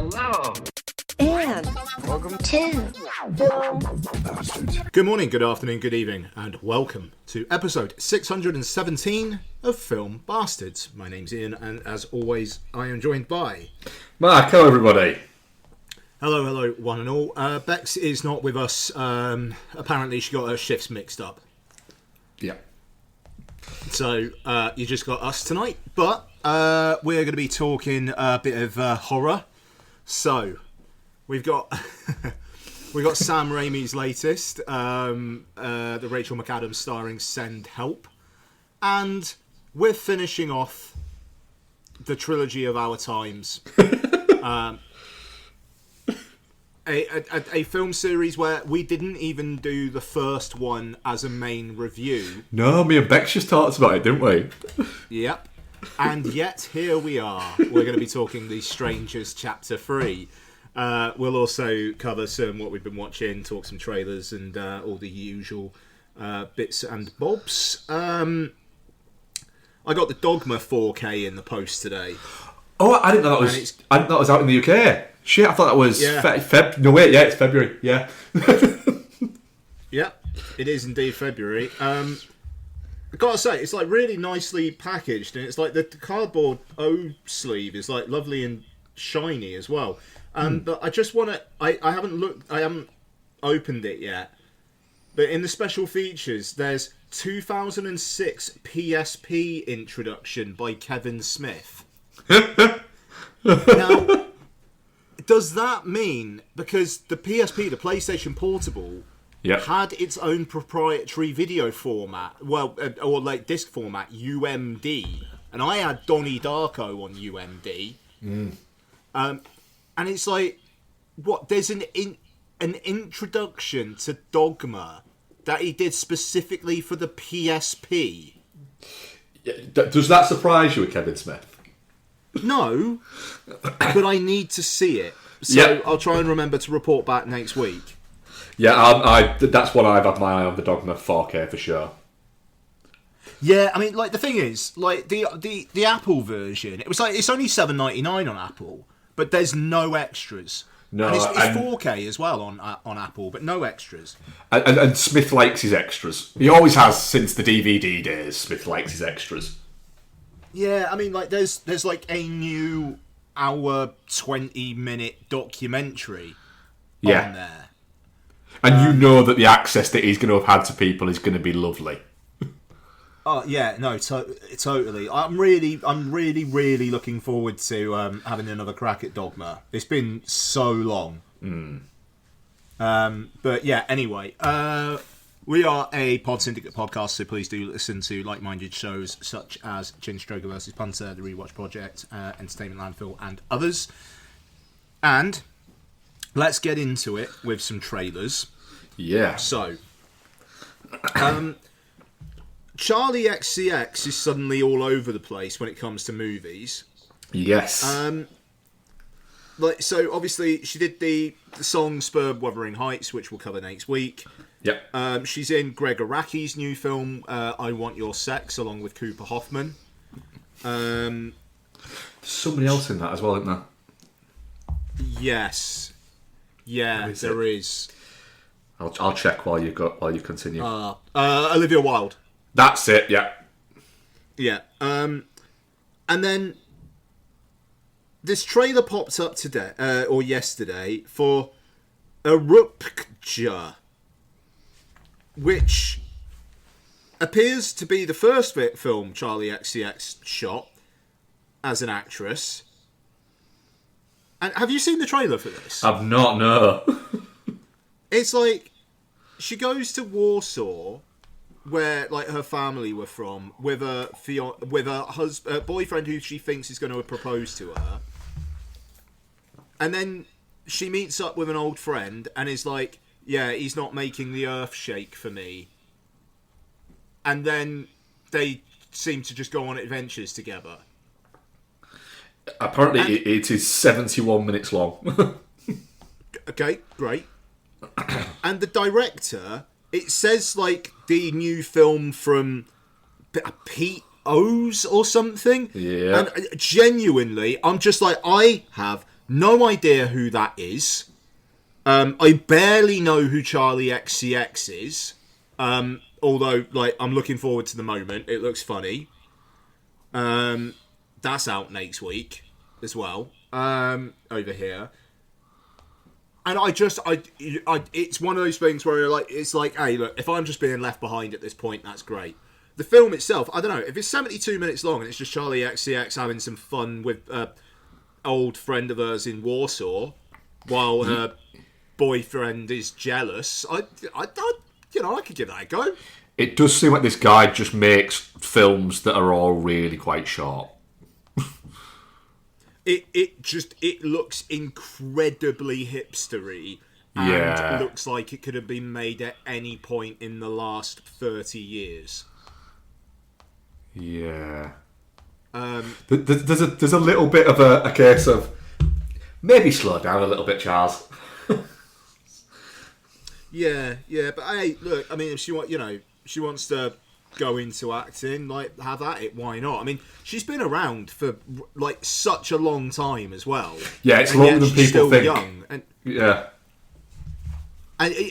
Hello. And welcome to Film Bastards. Good morning, good afternoon, good evening, and welcome to episode 617 of Film Bastards. My name's Ian, and as always, I am joined by Mark. Hello, everybody. Hello, one and all. Bex is not with us. Apparently, she got her shifts mixed up. Yeah. So, you just got us tonight, but we're going to be talking a bit of horror. So, we've got Sam Raimi's latest, the Rachel McAdams starring Send Help, and we're finishing off the trilogy of our times. A film series where we didn't even do the first one as a main review. No, me and Bex just talked about it, didn't we? Yep. And yet, here we are. We're going to be talking The Strangers Chapter 3. We'll also cover what we've been watching, talk some trailers, and all the usual bits and bobs. I got the Dogma 4K in the post today. Oh, I didn't know that was. I didn't know that was out in the UK. Shit, I thought that was No, wait, yeah, it's February. Yeah. Yep, it is indeed February. I gotta say, it's like really nicely packaged, and it's like the cardboard O sleeve is like lovely and shiny as well. But I just want to. I haven't opened it yet. But in the special features, there's 2006 PSP introduction by Kevin Smith. Now, does that mean, because the PSP, the PlayStation Portable, had its own proprietary video format, or like disc format, UMD, and I had Donnie Darko on UMD, and it's like, what? There's an introduction to Dogma that he did specifically for the PSP. Does that surprise you with Kevin Smith? No, but I need to see it. So I'll try and remember to report back next week. Yeah, that's what I've had my eye on, the Dogma 4K for sure. Yeah, I mean, like the thing is, like the Apple version, it was like it's only $7.99 on Apple, but there's no extras. No, and it's 4K as well on Apple, but no extras. And Smith likes his extras. He always has since the DVD days. Smith likes his extras. Yeah, I mean, like there's like a new hour 20-minute documentary on there. And you know that the access that he's going to have had to people is going to be lovely. Oh yeah, no, totally. I'm really looking forward to having another crack at Dogma. It's been so long. But yeah, anyway, we are a Pod Syndicate podcast, so please do listen to like-minded shows such as Chin Stroker vs. Punter, The Rewatch Project, Entertainment Landfill, and others. And let's get into it with some trailers. Yeah. So, Charlie XCX is suddenly all over the place when it comes to movies. Yes. So obviously she did the song Spur Wuthering Heights, which we'll cover next week. Yep. She's in Greg Araki's new film, I Want Your Sex, along with Cooper Hoffman. Somebody else in that as well, isn't there? Yes. Yeah, there is. I'll check while you continue. Olivia Wilde. That's it. Yeah. Yeah. And then this trailer popped up today or yesterday for Erupcja, which appears to be the first film Charlie XCX shot as an actress. And have you seen the trailer for this? I've not, no. It's like she goes to Warsaw, where like her family were from, with a boyfriend who she thinks is going to propose to her, and then she meets up with an old friend and is like, "Yeah, he's not making the earth shake for me." And then they seem to just go on adventures together. Apparently, it is 71 minutes long. Okay, great. And the director, it says like the new film from Pete O's or something. Yeah. And genuinely, I'm just like, I have No idea who that is. I barely know who Charlie XCX is. Although, like, I'm looking forward to the moment. It looks funny. That's out next week as well. Over here. And it's one of those things where it's like, hey, look, if I'm just being left behind at this point, that's great. The film itself, I don't know, if it's 72 minutes long and it's just Charlie XCX having some fun with old friend of hers in Warsaw while her boyfriend is jealous, I could give that a go. It does seem like this guy just makes films that are all really quite short. It looks incredibly hipstery and looks like it could have been made at any point in the last 30 years. Yeah. There's a little bit of a case of maybe slow down a little bit, Charles. yeah, but hey, look, I mean, if she wants to go into acting, like, have at it, why not? I mean, she's been around for like such a long time as well. Yeah, it's longer than people still think. Young, and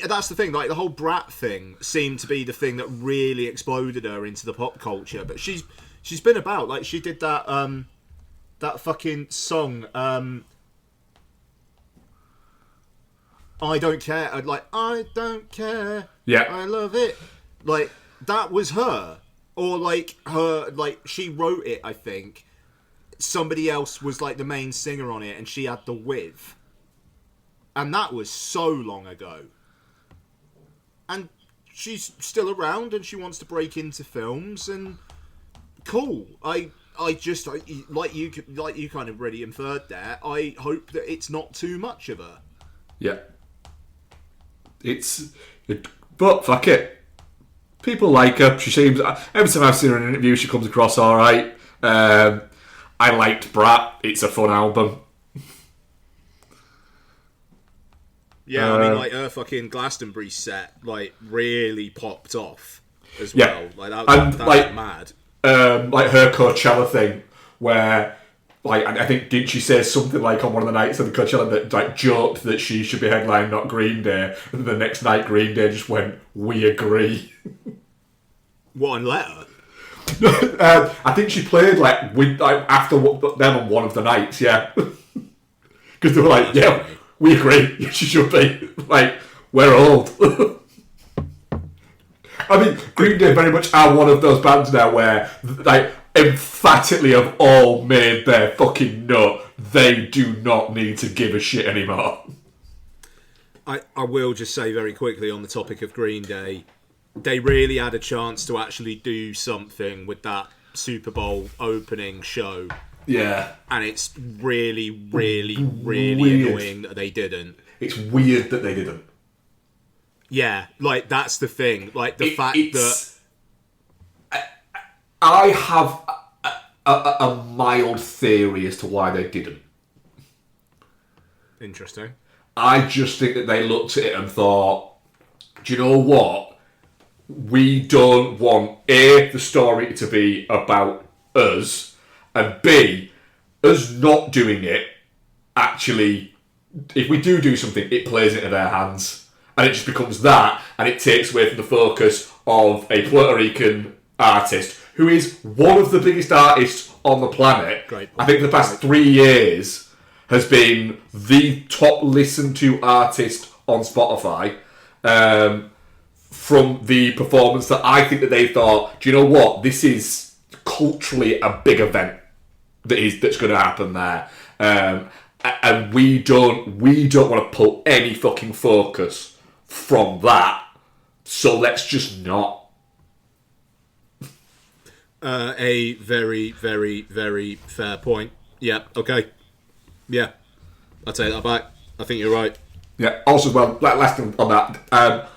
that's the thing. Like, the whole Brat thing seemed to be the thing that really exploded her into the pop culture. But she's been about. Like, she did that that fucking song. I don't care. I don't care. Yeah, I love it. Like, that was her. Or, like, she wrote it, I think. Somebody else was, like, the main singer on it, and she had the with. And that was so long ago. And she's still around, and she wants to break into films, and cool. I just, like you kind of really inferred there, I hope that it's not too much of her. Yeah. But, fuck it. People like her. She seems... Every time I've seen her in an interview, she comes across alright. I liked Brat. It's a fun album. Yeah, I mean, like, her fucking Glastonbury set, like, really popped off as well. Yeah. Like, that was mad. Like, her Coachella thing, where... Like, I think, didn't she say something like on one of the nights of the Coachella that, like, joked that she should be headlining, not Green Day, and the next night Green Day just went, we agree. What, and let her? I think she played, after them on one of the nights, yeah. Because they were like, yeah, we agree, she should be. Like, we're old. I mean, Green Day very much are one of those bands now where, like, emphatically have all made their fucking nut. They do not need to give a shit anymore. I will just say very quickly on the topic of Green Day, they really had a chance to actually do something with that Super Bowl opening show. Yeah. And it's really, really, really annoying that they didn't. It's weird that they didn't. Yeah, like, that's the thing. Like, the fact that... I have a mild theory as to why they didn't. Interesting. I just think that they looked at it and thought, do you know what? We don't want, A, the story to be about us, and B, us not doing it, actually, if we do something, it plays into their hands. And it just becomes that, and it takes away from the focus of a Puerto Rican artist who is one of the biggest artists on the planet. Great. I think the past 3 years has been the top listened to artist on Spotify, from the performance that I think that they thought, do you know what, this is culturally a big event that's going to happen there, and we don't want to pull any fucking focus from that, so let's just not. A very, very, very fair point. Yeah, okay. Yeah, I'll take that back. I think you're right. Yeah, also, well, last thing on that, I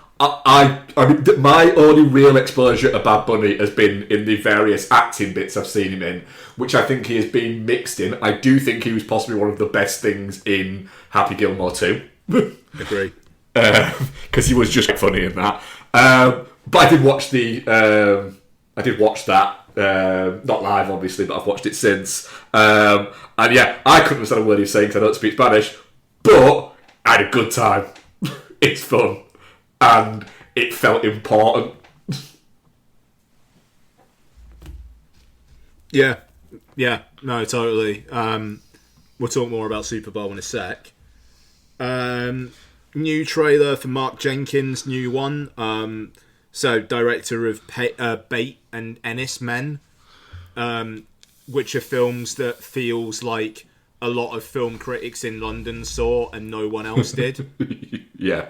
mean, my only real exposure to Bad Bunny has been in the various acting bits I've seen him in, which I think he has been mixed in. I do think he was possibly one of the best things in Happy Gilmore 2. Agree. Because he was just funny in that. But I did watch that. Not live, obviously, but I've watched it since. And yeah, I couldn't understand a word he was saying because I don't speak Spanish, but I had a good time. It's fun, and it felt important. Yeah, no, totally. We'll talk more about Super Bowl in a sec. New trailer for Mark Jenkins, new one. So, director of Bait and Ennis Men, which are films that feels like a lot of film critics in London saw and no one else did. Yeah.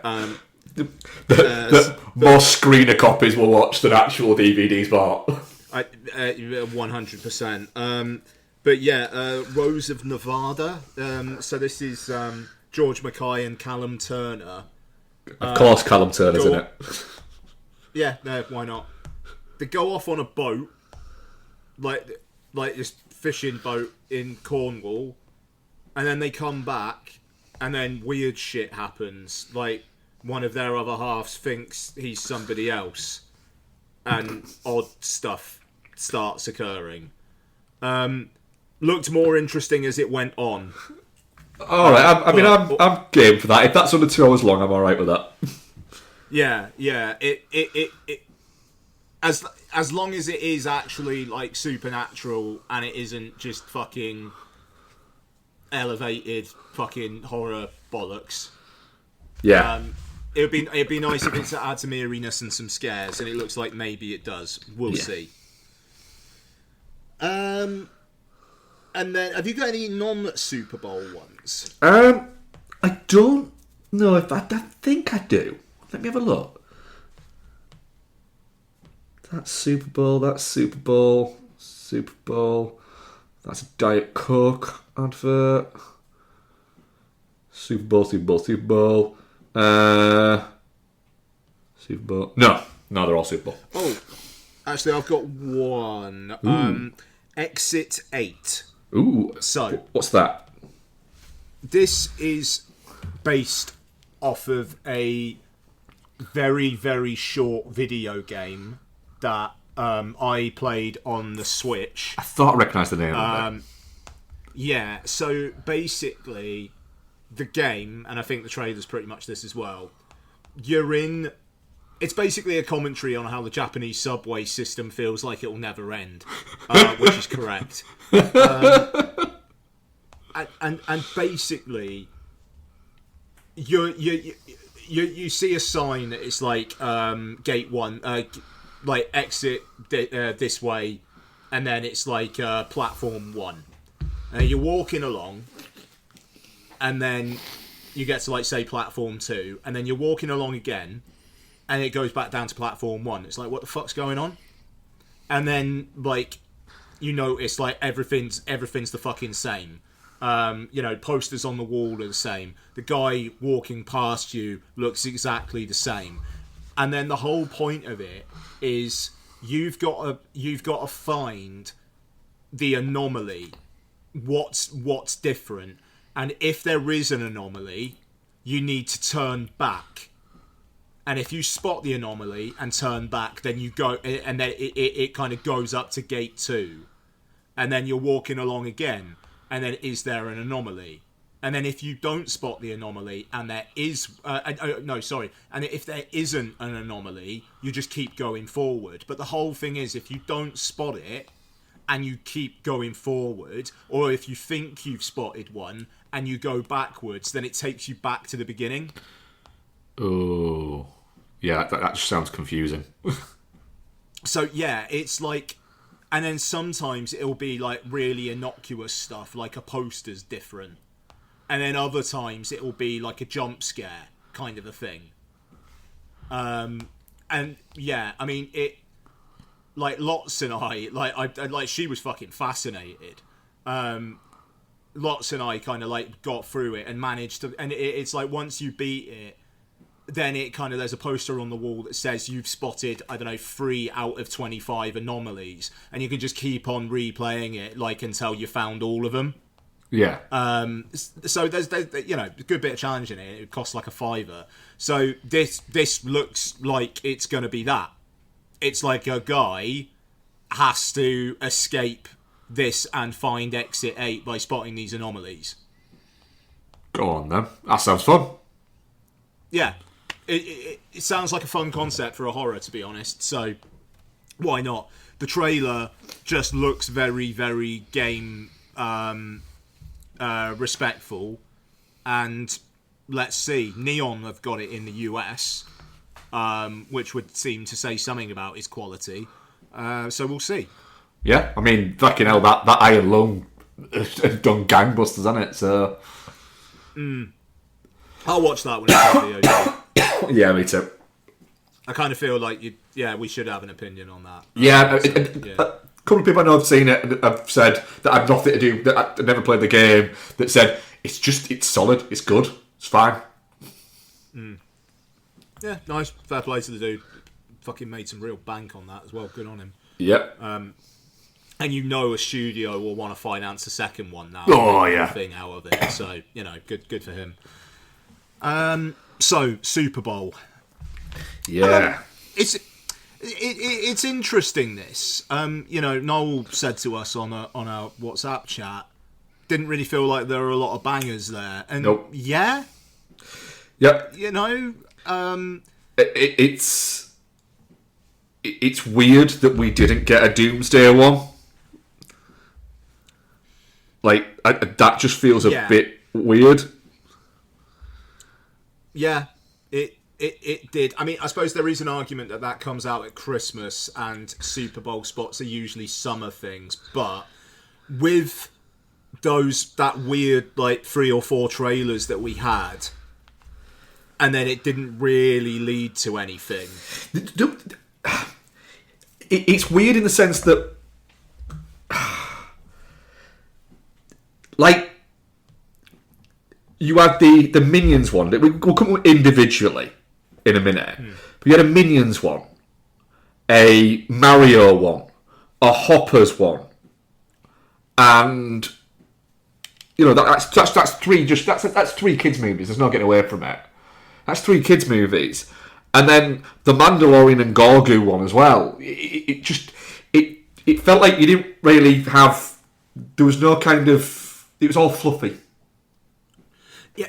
More screener copies were watched than actual DVDs bought. 100%. But yeah, Rose of Nevada. So this is George Mackay and Callum Turner. Of course, Callum Turner's in it. Yeah, no, why not? They go off on a boat, like this fishing boat in Cornwall, and then they come back, and then weird shit happens. Like, one of their other halves thinks he's somebody else, and odd stuff starts occurring. Looked more interesting as it went on. All right, I'm game for that. If that's under 2 hours long, I'm all right with that. Yeah. It as long as it is actually like supernatural and it isn't just fucking elevated fucking horror bollocks. Yeah. It'd be nice if it had some eeriness and some scares, and it looks like maybe it does. We'll see. And then, have you got any non-Super Bowl ones? I don't know if I think I do. Let me have a look. That's Super Bowl. That's Super Bowl. Super Bowl. That's a Diet Coke advert. Super Bowl. Super Bowl. Super Bowl. Super Bowl. No, they're all Super Bowl. Oh, actually, I've got one. Exit 8. Ooh. So, what's that? This is based off of a very, very short video game that I played on the Switch. I thought I recognised the name of it. Yeah, so basically, the game, and I think the trailer's pretty much this as well, it's basically a commentary on how the Japanese subway system feels like it will never end, which is correct. And basically, you see a sign that it's like gate 1, like exit this way, and then it's like platform 1. And you're walking along, and then you get to like say platform 2, and then you're walking along again, and it goes back down to platform 1. It's like, what the fuck's going on? And then like you notice like everything's the fucking same. Posters on the wall are the same. The guy walking past you looks exactly the same. And then the whole point of it is you've got to find the anomaly. What's different? And if there is an anomaly, you need to turn back. And if you spot the anomaly and turn back, then you go, and then it kind of goes up to gate 2, and then you're walking along again. And then, is there an anomaly? And then, if you don't spot the anomaly, and there is, and if there isn't an anomaly, you just keep going forward. But the whole thing is, if you don't spot it, and you keep going forward, or if you think you've spotted one and you go backwards, then it takes you back to the beginning. Oh, yeah, that just sounds confusing. So yeah, it's like. And then sometimes it'll be like really innocuous stuff, like a poster's different. And then other times it'll be like a jump scare kind of a thing. And yeah, I mean, it, like Lots and I she was fucking fascinated. Lots and I kind of like got through it and managed to, and it's like once you beat it, then it kind of, there's a poster on the wall that says you've spotted, 3 out of 25 anomalies, and you can just keep on replaying it like until you found all of them. Yeah. So there's a good bit of challenge in it. It costs like $5. So this looks like it's going to be that. It's like a guy has to escape this and find Exit 8 by spotting these anomalies. Go on then. That sounds fun. Yeah. It sounds like a fun concept for a horror, to be honest, so why not? The trailer just looks very, very game respectful, and let's see. Neon have got it in the US, which would seem to say something about its quality. So we'll see. Yeah, I mean, fucking hell, that Iron Lung has done gangbusters, hasn't it? So I'll watch that when it's on VOD. yeah, me too. I kind of feel like we should have an opinion on that. Yeah, Yeah. a couple of people I know have seen it and have said that I've nothing to do, that I've never played the game, that said it's solid, it's good, it's fine. Yeah, nice. Fair play to the dude. Fucking made some real bank on that as well. Good on him. Yep. And you know a studio will want to finance a second one now. Oh, yeah. Thing out of it. So, good for him. So, Super Bowl. Yeah. It's interesting, this. Noel said to us on our WhatsApp chat, didn't really feel like there were a lot of bangers there. And Nope. yeah, Yep. It's weird that we didn't get a Doomsday one. Like, that just feels a bit weird. Yeah, it did. I mean, I suppose there is an argument that comes out at Christmas and Super Bowl spots are usually summer things, but with that weird, like, 3 or 4 trailers that we had, and then it didn't really lead to anything. It's weird in the sense that, like, you had the Minions one. We'll come individually in a minute. But you had a Minions one, a Mario one, a Hoppers one, and that's three. That's 3 kids movies. There's no getting away from it. That's 3 kids movies, and then the Mandalorian and Grogu one as well. It felt like you didn't really have. There was no kind of. It was all fluffy. Yeah,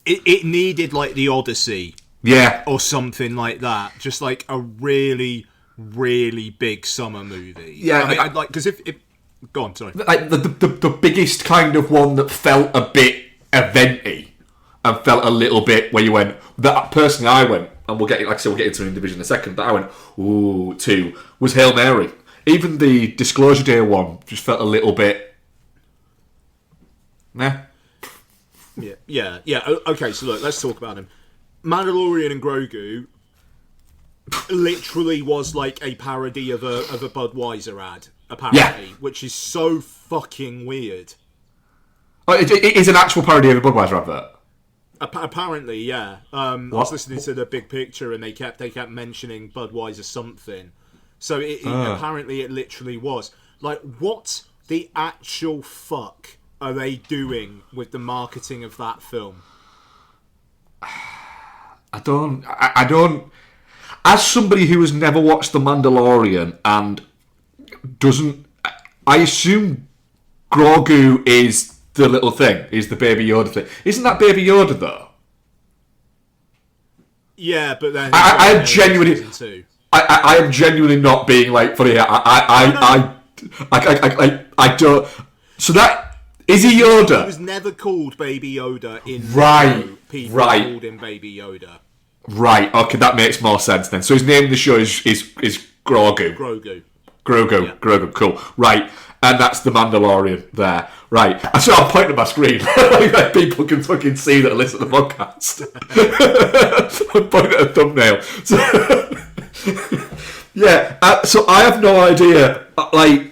it needed like the Odyssey, Yeah, or something like that. Just like a really, really big summer movie. Yeah, I mean, I'd like, because if go on, sorry. like the biggest kind of one that felt a bit eventy and felt a little bit where you went. That personally, I went, and we'll get into an individual in a second. But I went, ooh, to was Hail Mary. Even the Disclosure Day one just felt a little bit. Nah. Yeah. Okay, so look, let's talk about him. Mandalorian and Grogu literally was like a parody of a Budweiser ad, apparently, which is so fucking weird. Oh, it is an actual parody of a Budweiser advert. Apparently, yeah. I was listening to the Big Picture, and they kept mentioning Budweiser something. So apparently, it literally was. Like, what the actual fuck are they doing with the marketing of that film? I don't. As somebody who has never watched The Mandalorian and doesn't, I assume Grogu is the little thing, is the Baby Yoda thing. Isn't that Baby Yoda though? Yeah, but then I am genuinely, I am genuinely not being like funny. I don't. So that. Is he Yoda? He was never called Baby Yoda in Right. the show. People Right. called him Baby Yoda. Right. Okay, that makes more sense then. So his name in the show is Grogu. Grogu. Grogu. Yeah. Grogu. Cool. Right. And that's the Mandalorian there. Right. So I'm pointing at my screen like people can fucking see that I listen to the podcast. I'm pointing at a thumbnail. So, yeah. So I have no idea. Like.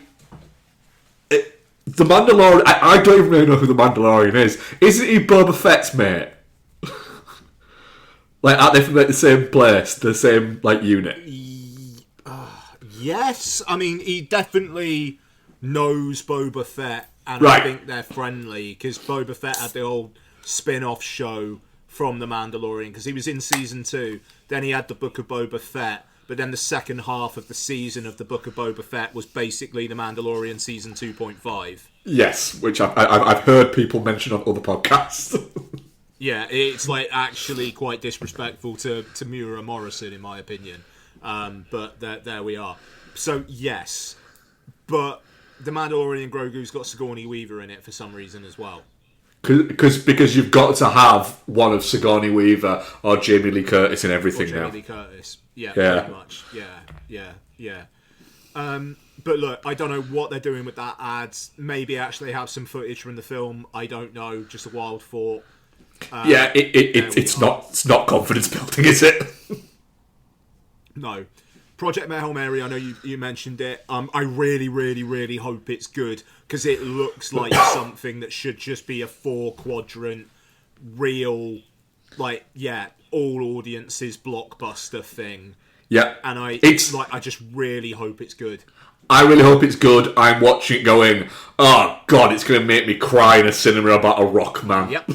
The Mandalorian, I don't even really know who the Mandalorian is. Isn't he Boba Fett's mate? Like, aren't they from like the same place, the same like unit? Yes, I mean he definitely knows Boba Fett, and Right. I think they're friendly because Boba Fett had the old spin-off show from the Mandalorian because he was in season 2. Then he had the Book of Boba Fett, but then the second half of the season of the Book of Boba Fett was basically The Mandalorian season 2.5. Yes, which I've heard people mention on other podcasts. Yeah, it's like actually quite disrespectful to Mura Morrison, in my opinion. But there we are. So yes, but The Mandalorian Grogu's got Sigourney Weaver in it for some reason as well. Because you've got to have one of Sigourney Weaver or Jamie Lee Curtis in everything now. Jamie Lee Curtis, pretty much, yeah. But look, I don't know what they're doing with that ad. Maybe actually have some footage from the film. I don't know. Just a wild thought. It's not confidence building, is it? No. Project Hail Mary, I know you mentioned it. I really, really, really hope it's good, because it looks like something that should just be a 4-quadrant, real, all audiences blockbuster thing. Yeah. And I just really hope it's good. I really hope it's good. I'm watching it going, oh god, it's going to make me cry in a cinema about a rock man. Yep.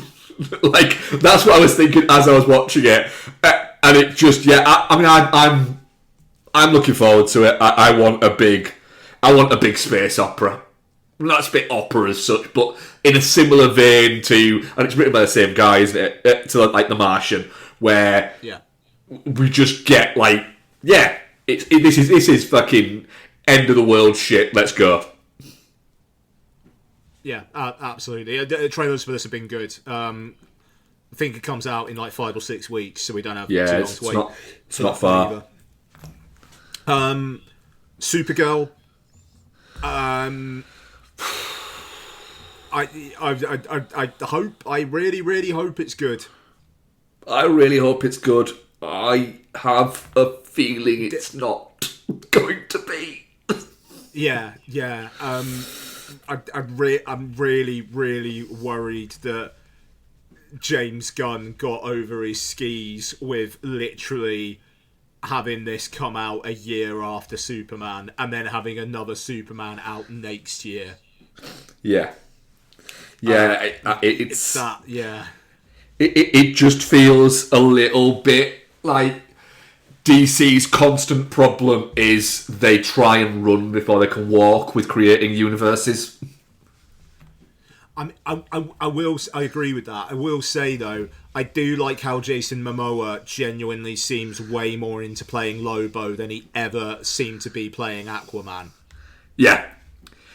That's what I was thinking as I was watching it. And it just, I'm looking forward to it. I want a big space opera. Not a space opera as such, but in a similar vein to, and it's written by the same guy, isn't it? To like The Martian, where we just get this is fucking end of the world shit. Let's go. Yeah, absolutely. The trailers for this have been good. I think it comes out in 5 or 6 weeks, so we don't have too long to wait. It's not far. Supergirl. I really, really hope it's good. I really hope it's good. I have a feeling it's not going to be. Yeah. I'm really, really worried that James Gunn got over his skis with literally having this come out a year after Superman and then having another Superman out next year. Yeah. It's that, yeah. It just feels a little bit like DC's constant problem is they try and run before they can walk with creating universes. I agree with that. I will say though, I do like how Jason Momoa genuinely seems way more into playing Lobo than he ever seemed to be playing Aquaman. Yeah,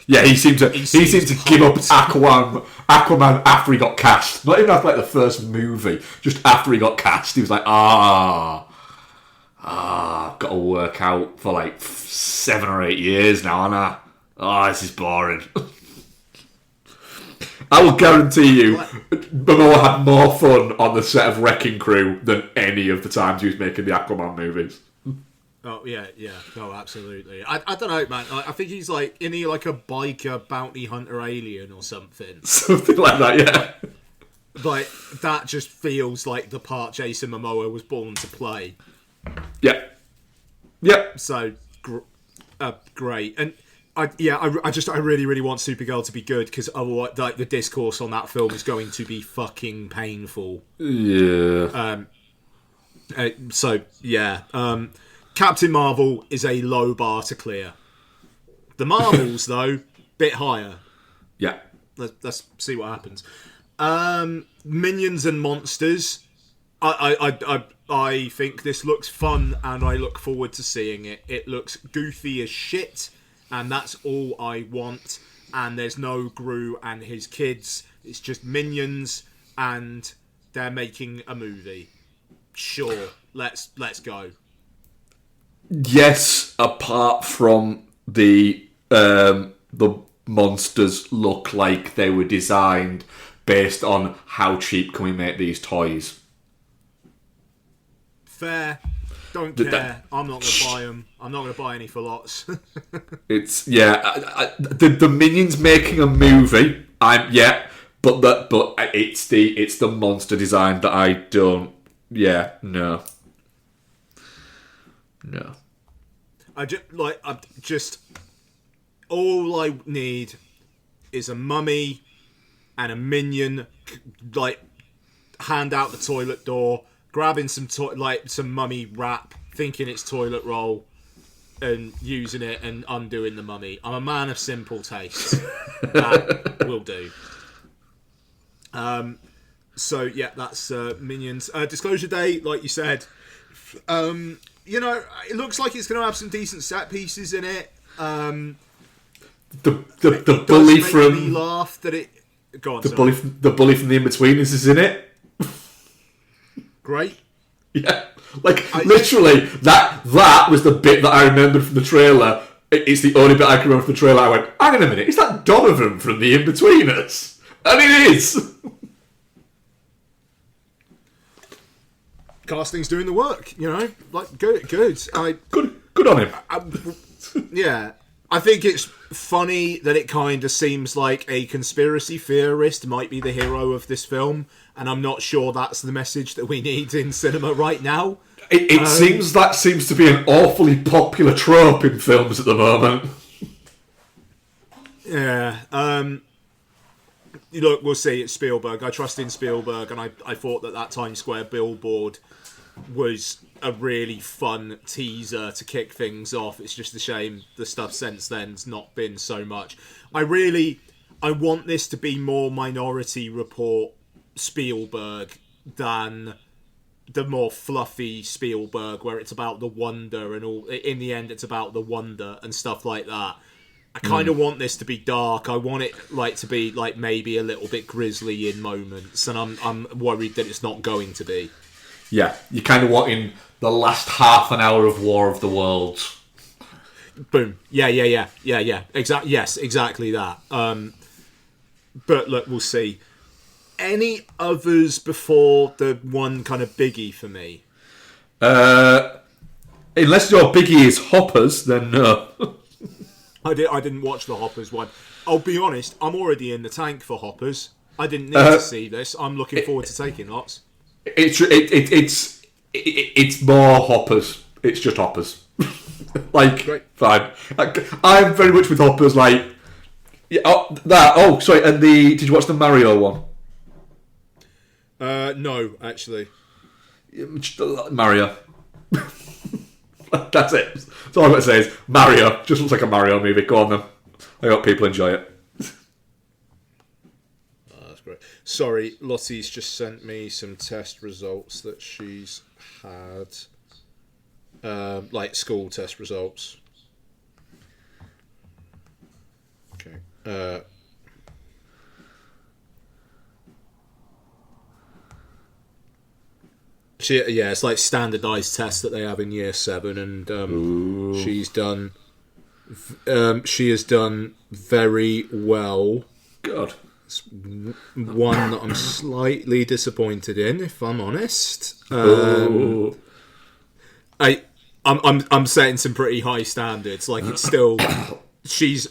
he seemed to give up Aquaman after he got cast. Not even after the first movie, just after he got cast, he was like, I've got to work out for 7 or 8 years now, and this is boring. I will guarantee you, Momoa had more fun on the set of Wrecking Crew than any of the times he was making the Aquaman movies. Oh, yeah. No, absolutely. I don't know, man. I think he's isn't he a biker bounty hunter alien or something? Something like that, yeah. That just feels like the part Jason Momoa was born to play. Yeah. So, great. And I really, really want Supergirl to be good, because otherwise, the discourse on that film is going to be fucking painful. Yeah. Captain Marvel is a low bar to clear. The Marvels, though, bit higher. Yeah. Let's see what happens. Minions and Monsters. I think this looks fun, and I look forward to seeing it. It looks goofy as shit, and that's all I want. And there's no Gru and his kids. It's just Minions, and they're making a movie. Sure, let's go. Yes, apart from the monsters look like they were designed based on how cheap can we make these toys. Fair. Don't care. I'm not going to buy them. I'm not going to buy any for lots. It's the Minions making a movie. But it's the monster design that I don't. Yeah, no. I just all I need is a mummy and a minion, hand out the toilet door, grabbing some some mummy wrap, thinking it's toilet roll and using it and undoing the mummy. I'm a man of simple tastes. That will do. So yeah, that's Minions. Disclosure Day, like you said. You know, it looks like it's going to have some decent set pieces in it. The bully me from laugh that it. Go on, the bully from the In-Betweeners is in it. Great. Yeah, like literally that was the bit that I remembered from the trailer. It's the only bit I can remember from the trailer. I went, hang on a minute, is that Donovan from the In-Betweeners? And it is. Casting's doing the work, you know. Like good. Good on him. Yeah, I think it's funny that it kind of seems like a conspiracy theorist might be the hero of this film, and I'm not sure that's the message that we need in cinema right now. It seems to be an awfully popular trope in films at the moment. Yeah. Look, we'll see. It's Spielberg. I trust in Spielberg, and I thought that Times Square billboard was a really fun teaser to kick things off. It's just a shame the stuff since then's not been so much. I want this to be more Minority Report Spielberg than the more fluffy Spielberg where it's about the wonder and all. In the end, it's about the wonder and stuff like that. I kind of want this to be dark. I want it to be maybe a little bit grisly in moments, and I'm worried that it's not going to be. Yeah, you kind of want in the last half an hour of War of the Worlds. Boom. Yeah. Exactly that. But look, we'll see. Any others before the one kind of biggie for me? Unless your biggie is Hoppers, then no. I didn't watch the Hoppers one. I'll be honest, I'm already in the tank for Hoppers. I didn't need to see this. I'm looking forward to taking lots. It's more Hoppers. It's just Hoppers. Great. Fine. I'm very much with Hoppers. Sorry. And did you watch the Mario one? No, actually. Mario. That's it. That's all I'm going to say is Mario. Just looks like a Mario movie. Go on then. I hope people enjoy it. That's great. Sorry, Lottie's just sent me some test results that she's had. School test results. Okay. It's like standardised tests that they have in year 7, and she's done. She has done very well. God, it's one that I'm slightly disappointed in, if I'm honest. I'm setting some pretty high standards. Like it's still, she's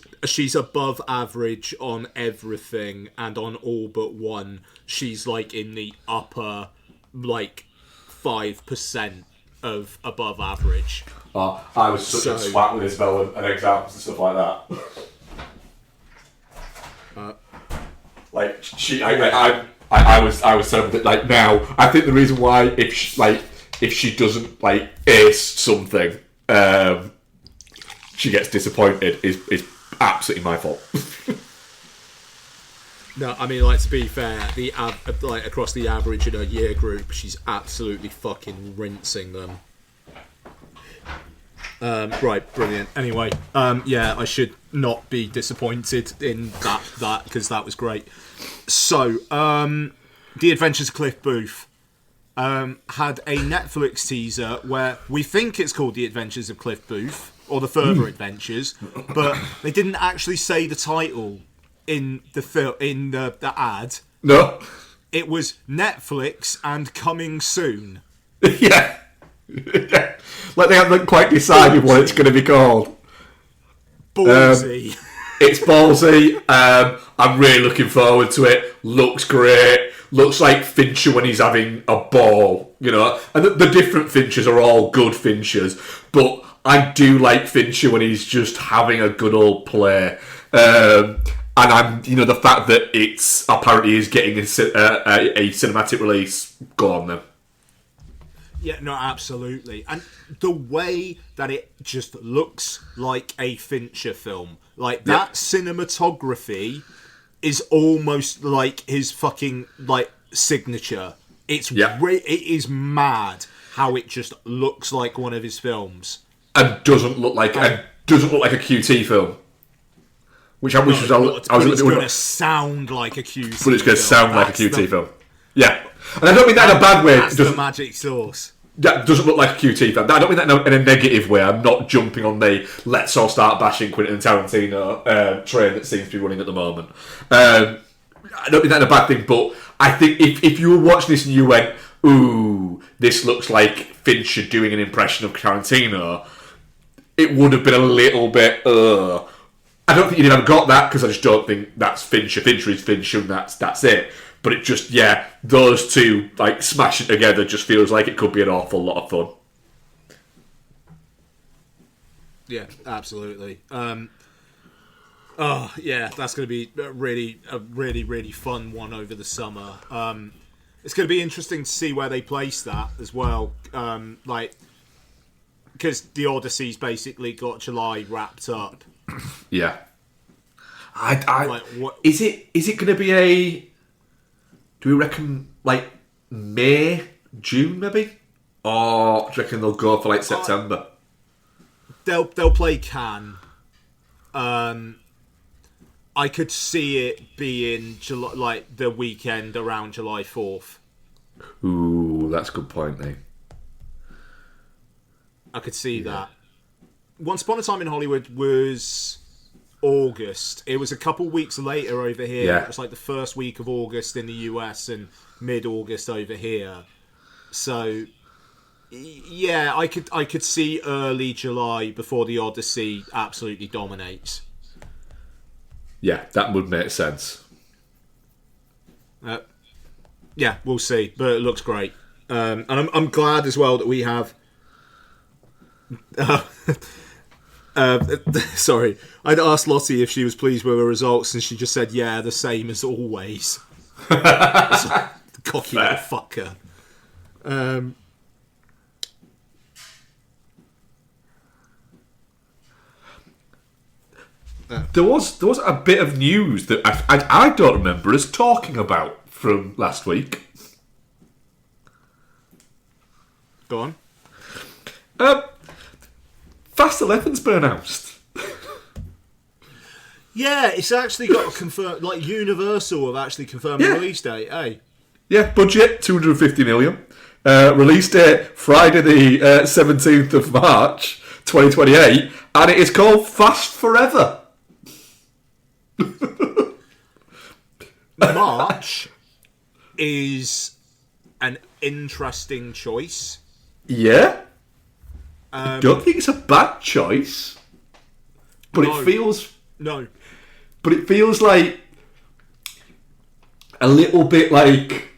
above average on everything, and on all but one, she's like in the upper 5% of above average. Oh, I was such a swat with Isabel and exams and stuff like that. I was terrible. Now, I think the reason why if she doesn't ace something, she gets disappointed is absolutely my fault. No, I mean, to be fair, across the average in her year group, she's absolutely fucking rinsing them. Right, brilliant. Anyway, I should not be disappointed in that because that was great. So, The Adventures of Cliff Booth had a Netflix teaser where we think it's called The Adventures of Cliff Booth or The Further Adventures, but they didn't actually say the title in the ad. No, it was Netflix and coming soon. Yeah. They haven't quite decided what it's going to be called. Ballsy. It's ballsy. I'm really looking forward to it. Looks great. Looks like Fincher when he's having a ball, And the different Finchers are all good Finchers, but I do like Fincher when he's just having a good old play. And I'm, the fact that it's apparently is getting a cinematic release. Go on then. Yeah, no, absolutely. And the way that it just looks like a Fincher film, like that cinematography is almost like his fucking like signature. It's it is mad how it just looks like one of his films. And doesn't look like a QT film. Which I was It's going to sound like a QT but it's going to film. sound like a QT film. Yeah. And I don't mean that in a bad way. That's the magic sauce. That doesn't look like a QT film. I don't mean that in a negative way. I'm not jumping on the let's all start bashing Quentin Tarantino train that seems to be running at the moment. I don't mean that in a bad thing, but I think if you were watching this and you went, ooh, this looks like Fincher doing an impression of Tarantino, it would have been a little bit, I don't think you'd have got that, because I just don't think that's Fincher. Fincher is Fincher, and that's it. But it just, those two, like, smashing together just feels like it could be an awful lot of fun. Yeah, absolutely. That's going to be a really fun one over the summer. It's going to be interesting to see where they place that as well. Because The Odyssey's basically got July wrapped up. Yeah. Is it going to be a... Do we reckon, like, May, June, maybe? Or do you reckon they'll go for, like, September? They'll play Cannes. I could see it being July, like the weekend around July 4th. Ooh, that's a good point, mate. I could see that. Once Upon a Time in Hollywood was August. It was a couple weeks later over here. Yeah. It was like the first week of August in the US and mid-August over here. So, yeah, I could see early July before The Odyssey absolutely dominates. Yeah, that would make sense. Yeah, we'll see, but it looks great. And I'm glad as well that we have... sorry, I'd asked Lottie if she was pleased with her results, and she just said, "Yeah, the same as always." Cocky little fucker. There was a bit of news that I don't remember us talking about from last week. Go on. Fast 11's been announced. Yeah, it's actually got a confirmed. Like Universal have actually confirmed the release date. Hey. Yeah, budget 250 million. Release date Friday the 17th of March 2028, and it is called Fast Forever. March is an interesting choice. Yeah. I don't think it's a bad choice, but No. it feels like a little bit like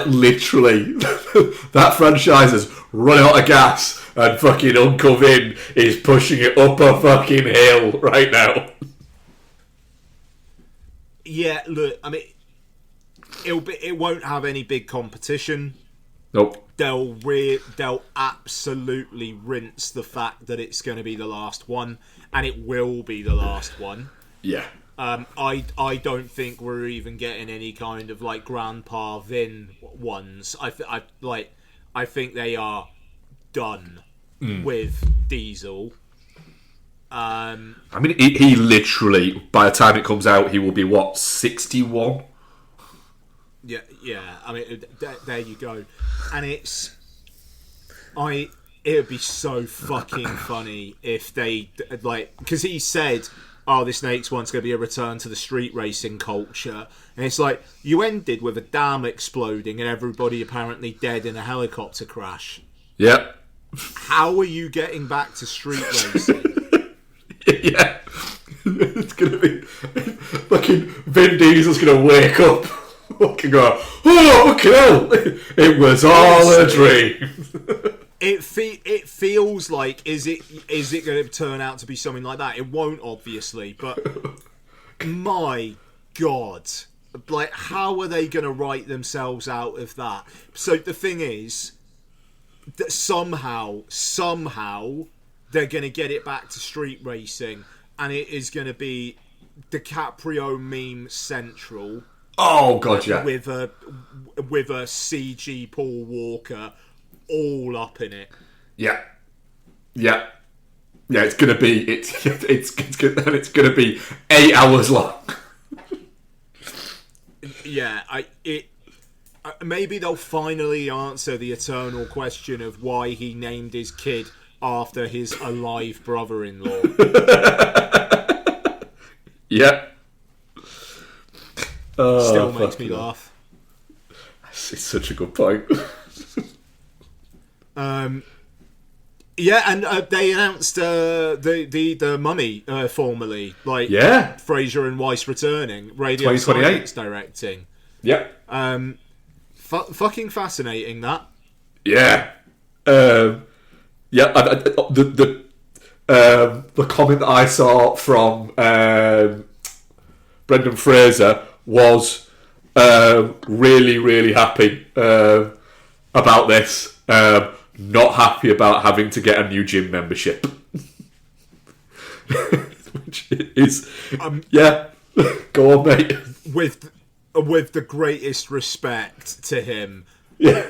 literally that franchise has run out of gas and fucking Uncle Vin is pushing it up a fucking hill right now. Yeah, look, I mean, it won't have any big competition. Nope. They'll absolutely rinse the fact that it's going to be the last one, and it will be the last one. Yeah. I don't think we're even getting any kind of like Grandpa Vin ones. I think they are done with Diesel. I mean, he literally, by the time it comes out, he will be, what, 61? Yeah. I mean, there you go. And it would be so fucking funny if they, like, because he said, oh, this next one's going to be a return to the street racing culture. And it's like, you ended with a dam exploding and everybody apparently dead in a helicopter crash. Yep. How are you getting back to street racing? Yeah. It's going to be... fucking Vin Diesel's going to wake up and go, oh, fucking hell! It was all a dream. It feels like, is it going to turn out to be something like that? It won't, obviously, but my God, like, how are they going to write themselves out of that? So the thing is, that somehow they're going to get it back to street racing, and it is going to be DiCaprio meme central. Oh god, yeah. With a CG Paul Walker all up in it. Yeah. It's gonna be it's gonna be 8 hours long. Yeah, maybe they'll finally answer the eternal question of why he named his kid after his alive brother-in-law. Yeah. Still makes me laugh. It's such a good point. Yeah, and they announced the Mummy formally, Fraser and Weiss returning, Radio 2028 Silence directing. Yep. Fucking fascinating that. Yeah. The comment that I saw from Brendan Fraser was really, really happy about this. Not happy about having to get a new gym membership. Which is... yeah. Go on, mate. With the greatest respect to him,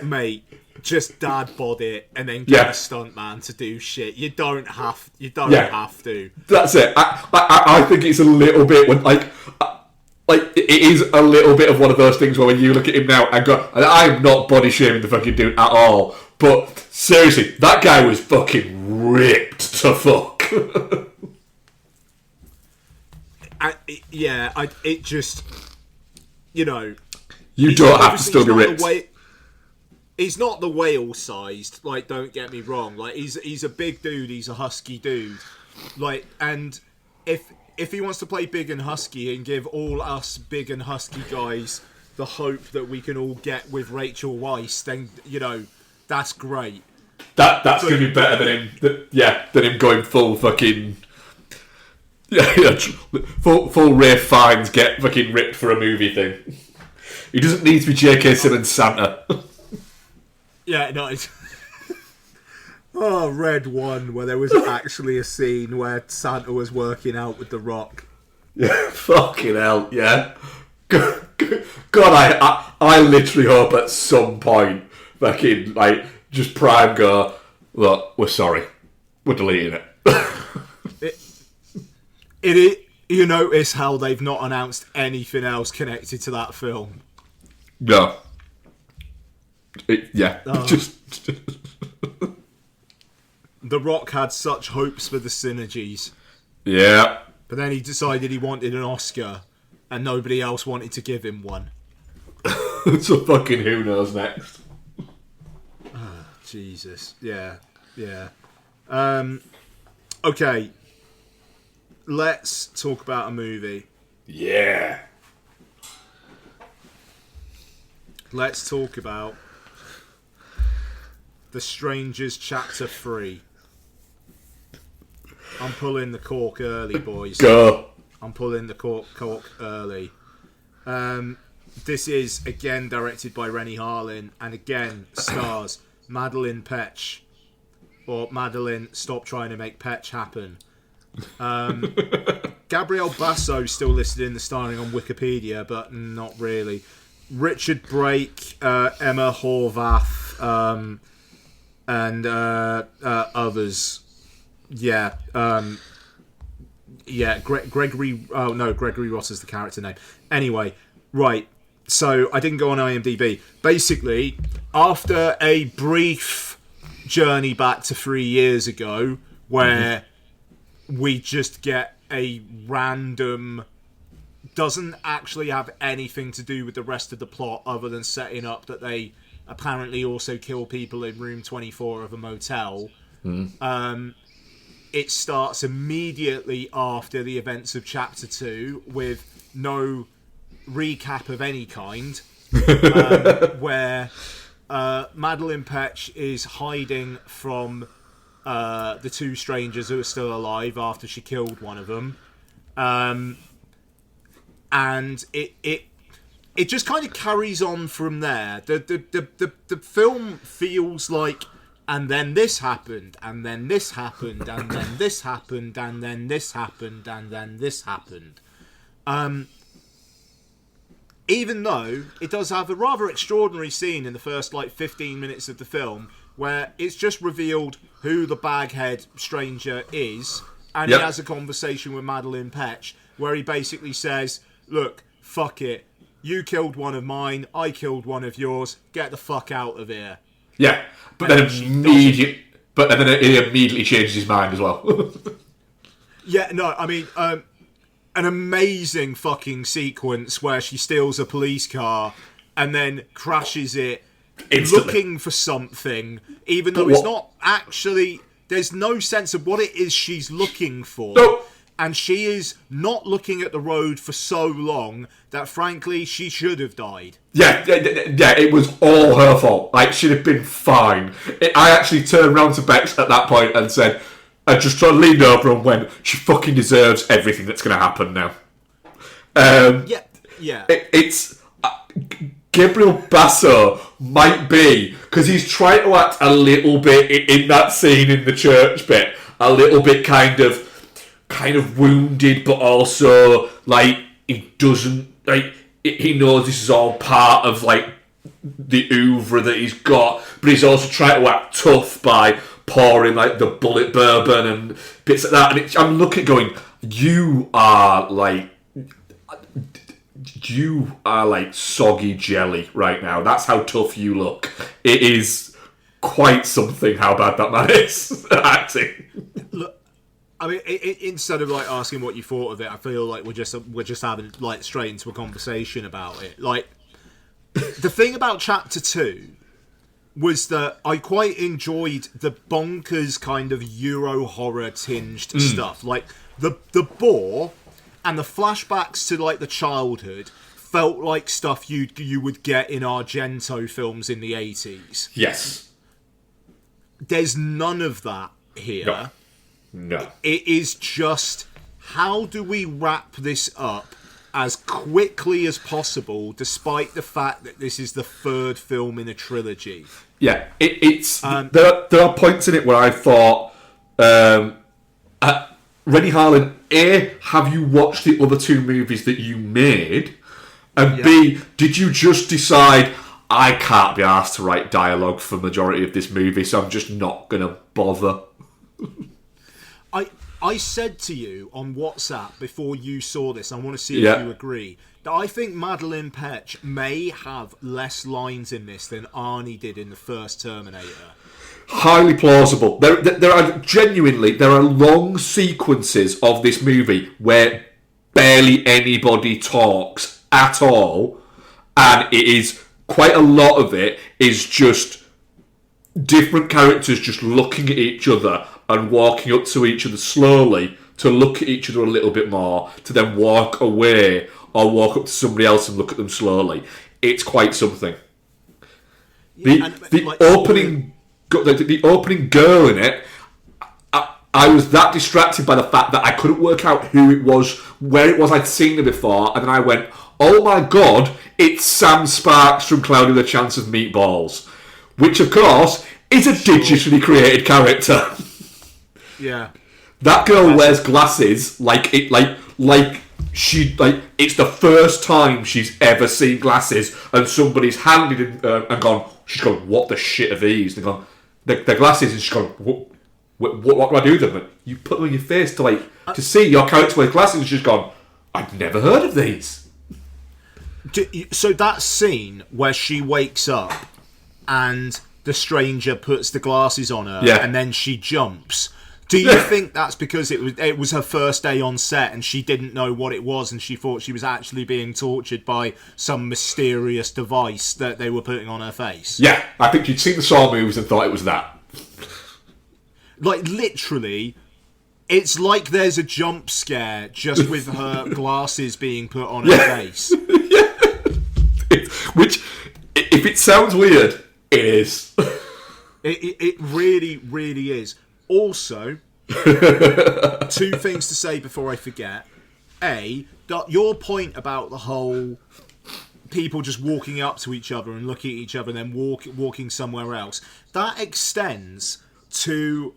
mate, just dad bod it and then get a stuntman to do shit. You don't have to. That's it. I think it's a little bit when it is a little bit of one of those things where when you look at him now and go, I'm not body shaming the fucking dude at all, but seriously, that guy was fucking ripped to fuck. It just, you don't have to still be ripped. He's not the whale sized. Like, don't get me wrong. Like, he's a big dude. He's a husky dude. Like, and if he wants to play big and husky and give all us big and husky guys the hope that we can all get with Rachel Weisz, then that's great. That's going to be better than him going full fucking full Ralph Fiennes get fucking ripped for a movie thing. He doesn't need to be J.K. Simmons Santa. Yeah, no. Red One, where there was actually a scene where Santa was working out with The Rock. Yeah, fucking hell, yeah. God, I literally hope at some point, fucking, just Prime go, look, we're sorry. We're deleting it. You notice how they've not announced anything else connected to that film? No. Just... The Rock had such hopes for the synergies. Yeah. But then he decided he wanted an Oscar, and nobody else wanted to give him one. So fucking who knows next? Jesus. Yeah. Okay. Let's talk about a movie. Yeah. Let's talk about The Strangers Chapter 3. I'm pulling the cork early, boys. Go. I'm pulling the cork early. This is, again, directed by Rennie Harlin, and again, stars Madeline Petch. Or Madeline, stop trying to make Petch happen. Gabrielle Basso still listed in the starring on Wikipedia, but not really. Richard Brake, Emma Horvath, and others. Yeah. Gregory... Oh, no, Gregory Ross is the character name. Anyway, right. So, I didn't go on IMDb. Basically, after a brief journey back to 3 years ago, where we just get a random... doesn't actually have anything to do with the rest of the plot other than setting up that they apparently also kill people in room 24 of a motel. It starts immediately after the events of chapter 2 with no recap of any kind, where Madeline Petch is hiding from the two strangers who are still alive after she killed one of them. And it just kind of carries on from there. The film feels like and then this happened, and then this happened, and then this happened, and then this happened, and then this happened. Even though it does have a rather extraordinary scene in the first 15 minutes of the film, where it's just revealed who the baghead stranger is, and he has a conversation with Madeleine Petsch, where he basically says, "Look, fuck it. You killed one of mine, I killed one of yours, get the fuck out of here." Yeah, but then he immediately changes his mind as well. Yeah, no, I mean, an amazing fucking sequence where she steals a police car and then crashes it instantly, looking for something, even though it's not actually... There's no sense of what it is she's looking for. No. And she is not looking at the road for so long that, frankly, she should have died. Yeah, it was all her fault. She'd have been fine. I actually turned around to Bex at that point and said... I just leaned over and went, she fucking deserves everything that's going to happen now. Yeah. It's... Gabriel Basso might be, because he's trying to act a little bit in that scene in the church bit, a little bit kind of wounded, but also he doesn't he knows this is all part of the oeuvre that he's got, but he's also trying to act tough by pouring the bullet bourbon and bits like that. And I'm looking going, you are soggy jelly right now. That's how tough you look. It is quite something how bad that man is at acting. Look, I mean, instead of asking what you thought of it, I feel like we're just having straight into a conversation about it. The thing about Chapter 2 was that I quite enjoyed the bonkers kind of Euro horror tinged stuff. The boar and the flashbacks to the childhood felt like stuff you would get in Argento films in the 80s. Yes. There's none of that here. No. It is just, how do we wrap this up as quickly as possible, despite the fact that this is the third film in a trilogy? Yeah, it's there are points in it where I thought, Renny Harlin, A, have you watched the other two movies that you made? And B, did you just decide, I can't be asked to write dialogue for the majority of this movie, so I'm just not going to bother? I said to you on WhatsApp before you saw this, I want to see if you agree, that I think Madeleine Petsch may have less lines in this than Arnie did in the first Terminator. Highly plausible. There are long sequences of this movie where barely anybody talks at all, and it is quite a lot of it is just different characters just looking at each other and walking up to each other slowly to look at each other a little bit more, to then walk away or walk up to somebody else and look at them slowly. It's quite something. The opening girl in it, I was that distracted by the fact that I couldn't work out who it was, where it was I'd seen her before, and then I went, oh my god, it's Sam Sparks from Cloudy with a Chance of Meatballs, which of course is a digitally created character. Yeah. That girl wears glasses it's the first time she's ever seen glasses, and somebody's handed and gone, she's gone, what the shit are these? They've gone, they're glasses, and she's gone, what do I do with them? And you put them on your face to see your character wears glasses, and she's gone, I've never heard of these. So that scene where she wakes up and the stranger puts the glasses on her and then she jumps, do you think that's because it was her first day on set and she didn't know what it was and she thought she was actually being tortured by some mysterious device that they were putting on her face? Yeah, I think she'd seen the Saw movies and thought it was that. Literally, it's like there's a jump scare just with her glasses being put on her face. Which, if it sounds weird, it is. It really, really is. Also, two things to say before I forget. A, your point about the whole people just walking up to each other and looking at each other and then walking somewhere else. That extends to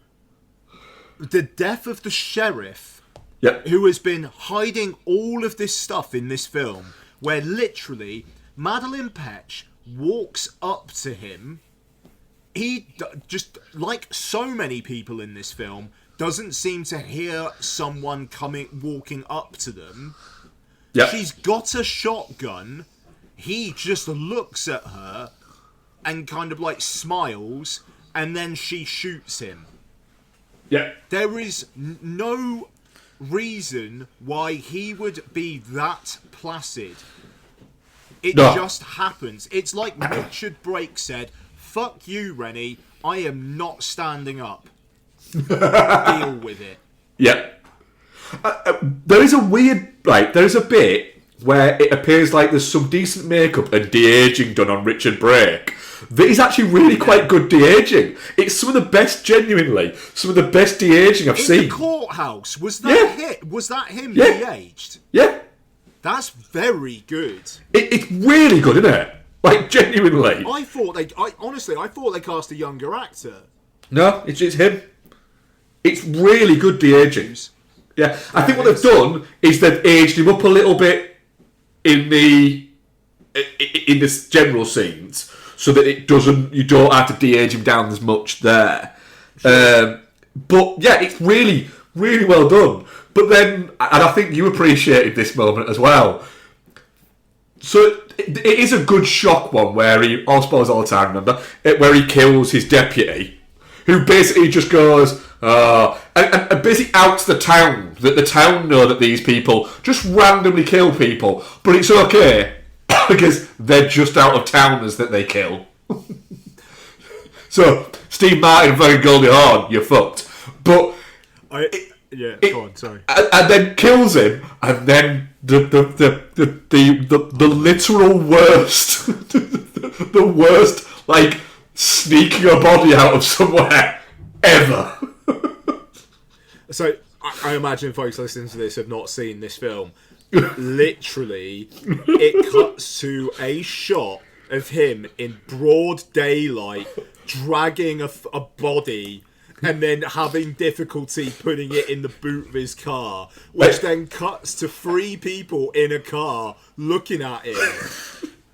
the death of the sheriff, who has been hiding all of this stuff in this film, where literally Madeleine Petsch walks up to him. He, just like so many people in this film, doesn't seem to hear someone walking up to them. Yep. She's got a shotgun. He just looks at her and kind of like smiles, and then she shoots him. Yeah. There is no reason why he would be that placid. It just happens. It's like Richard Brake said, "Fuck you, Rennie. I am not standing up. Deal with it." Yeah. There is a weird, there's a bit where it appears like there's some decent makeup and de-aging done on Richard Brake. That is actually really quite good de-aging. It's some of the best, genuinely, some of the best de-aging I've seen. In the courthouse, was that him de-aged? Yeah. That's very good. It's really good, isn't it? Like, genuinely. I thought they cast a younger actor. No, it's him. It's really good de-aging. Yeah, I think what they've done is they've aged him up a little bit in the general scenes, so that you don't have to de-age him down as much there. Sure. But yeah, it's really, really well done. But then, and I think you appreciated this moment as well. So it is a good shock one where he, I suppose all the time, remember, where he kills his deputy, who basically just goes, and basically outs the town, that the town know that these people just randomly kill people, but it's okay, because they're just out of towners that they kill. So, Steve Martin, fucking Goldie Hawn, you're fucked. But... go on, sorry. And then kills him, and then the literal worst, the worst, like, sneaking a body out of somewhere ever. So, I imagine folks listening to this have not seen this film. Literally, it cuts to a shot of him in broad daylight dragging a body and then having difficulty putting it in the boot of his car, which then cuts to 3 people in a car looking at him,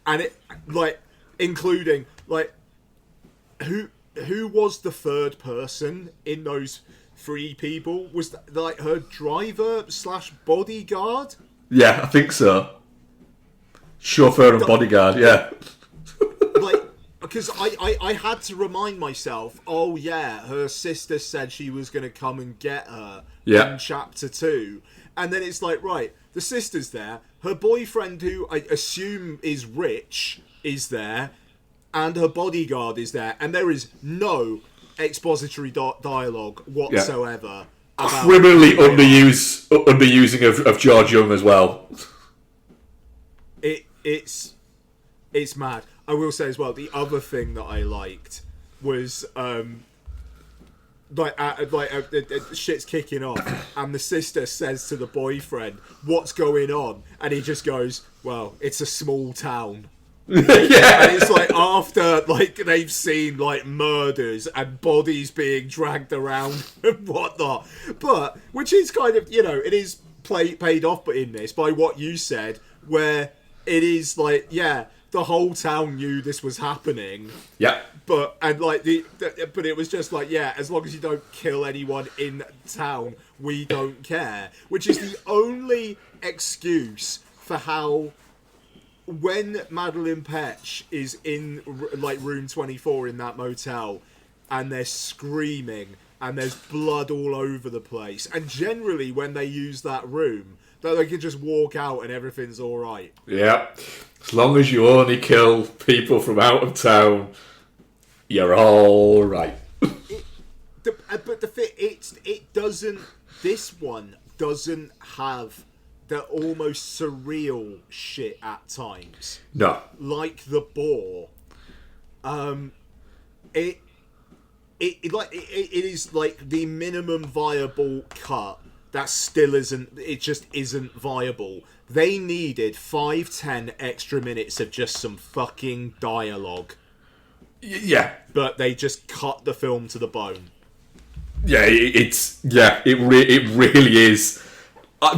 and it, like, including, like, who was the third person in those 3 people? Was that, like, her driver / bodyguard? Yeah, I think so. Chauffeur and bodyguard, yeah. Like, because I had to remind myself, oh yeah, her sister said she was going to come and get her in chapter 2. And then it's like, right, the sister's there, her boyfriend, who I assume is rich, is there, and her bodyguard is there, and there is no expository dialogue whatsoever. About criminally underusing of George Young as well. It's mad. I will say as well, the other thing that I liked was shit's kicking off, and the sister says to the boyfriend, "What's going on?" And he just goes, "Well, it's a small town." And it's like after like they've seen like murders and bodies being dragged around and whatnot, but which is kind of, you know, it is paid off, but in this by what you said, where it is like, yeah, the whole town knew this was happening. Yeah. But but it was just like, yeah, as long as you don't kill anyone in town, we don't care. Which is the only excuse for how, when Madeleine Petsch is in like room 24 in that motel, and they're screaming and there's blood all over the place, and generally when they use that room, that they can just walk out and everything's all right. Yeah, as long as you only kill people from out of town, you're all right. This one doesn't have the almost surreal shit at times. No, like the Boar. It is like the minimum viable cut. That still isn't. It just isn't viable. they needed 5-10 extra minutes of just some fucking dialogue. Yeah. But they just cut the film to the bone. Yeah, it really is.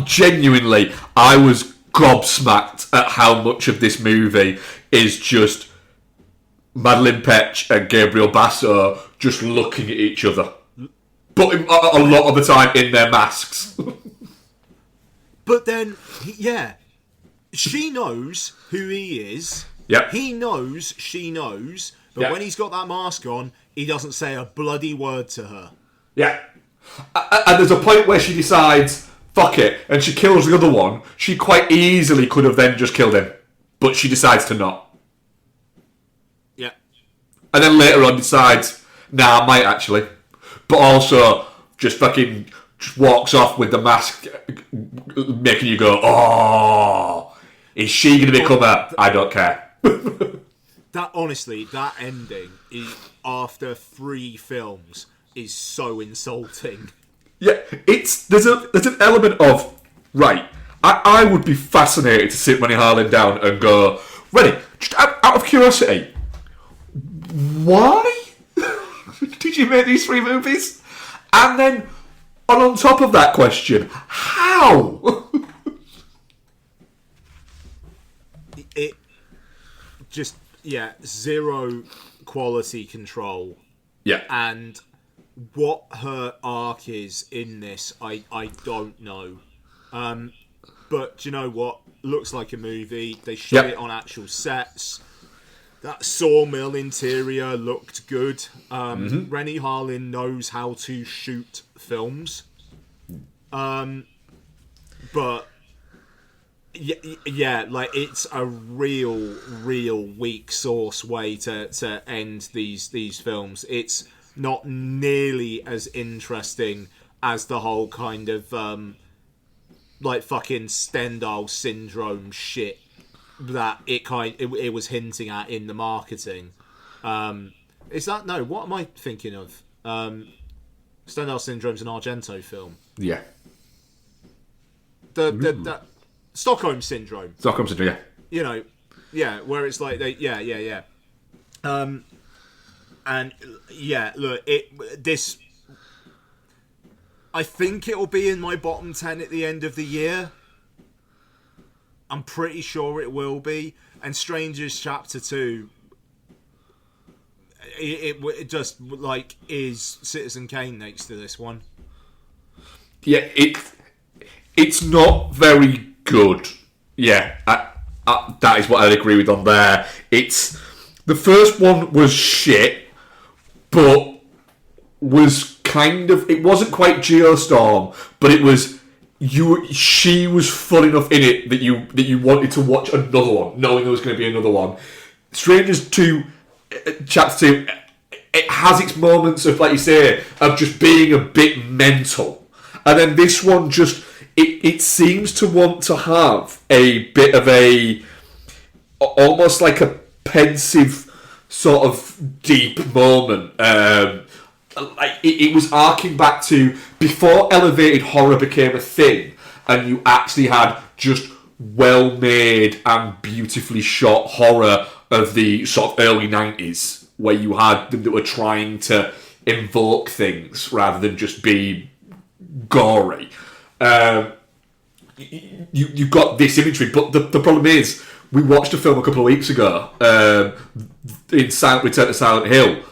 Genuinely, I was gobsmacked at how much of this movie is just Madeline Petch and Gabriel Basso just looking at each other, but a lot of the time in their masks. But then, yeah, she knows who he is. Yep. He knows she knows. But Yep. when he's got that mask on, he doesn't say a bloody word to her. Yeah. And there's a point where she decides, fuck it, and she kills the other one. She quite easily could have then just killed him, but she decides to not. Yeah. And then later on decides, nah, I might actually. But also just fucking just walks off with the mask, making you go, oh, is she going to become a, I don't care. That ending after 3 films is so insulting. Yeah, there's an element of, right, I would be fascinated to sit Rennie Harlin down and go, Rennie, just out of curiosity, why did you make these 3 movies? And then, on top of that question, how? It just, zero quality control. Yeah. And what her arc is in this, I don't know. But do you know what? Looks like a movie. They shot it on actual sets. That sawmill interior looked good. Rennie Harlin knows how to shoot films. But yeah, like it's a real weak sauce way to end these films. It's not nearly as interesting as the whole kind of like fucking Stendhal syndrome shit that it was hinting at in the marketing. Is that no? What am I thinking of? Stendhal syndrome's an Argento film. Yeah. The Stockholm syndrome. Stockholm syndrome, yeah. You know, where it's like yeah. And yeah, look, this. I think it'll be in my bottom 10 at the end of the year. I'm pretty sure it will be. And Strangers Chapter 2, it just like is Citizen Kane next to this one. Yeah, it's not very good. Yeah, that is what I'd agree with on there. The first one was shit, but was kind of, it wasn't quite Geostorm, but it was she was fun enough in it that you wanted to watch another one, knowing there was going to be another one. Strangers 2, Chapter 2, it has its moments of, like you say, of just being a bit mental. And then this one just, it seems to want to have a bit of a, almost like a pensive sort of deep moment. Like it was arcing back to before elevated horror became a thing, and you actually had just well-made and beautifully shot horror of the sort of early 90s, where you had them that were trying to invoke things rather than just be gory. You got this imagery, but the problem is, we watched a film a couple of weeks ago in Return to Silent Hill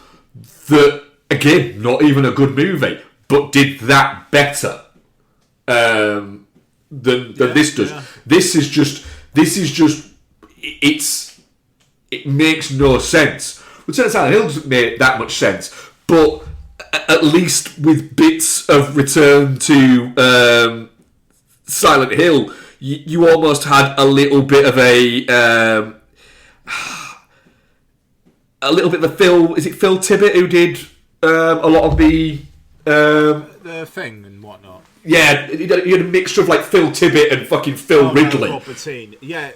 that, again, not even a good movie, but did that better than this does. Yeah. This is just it makes no sense. Return to Silent Hill doesn't make that much sense, but at least with bits of Return to Silent Hill, you almost had a little bit of a little bit of Phil. Is it Phil Tippett who did a lot of the Thing and whatnot? Yeah, you had a mixture of like Phil Tippett and fucking Phil Ridley. Yeah,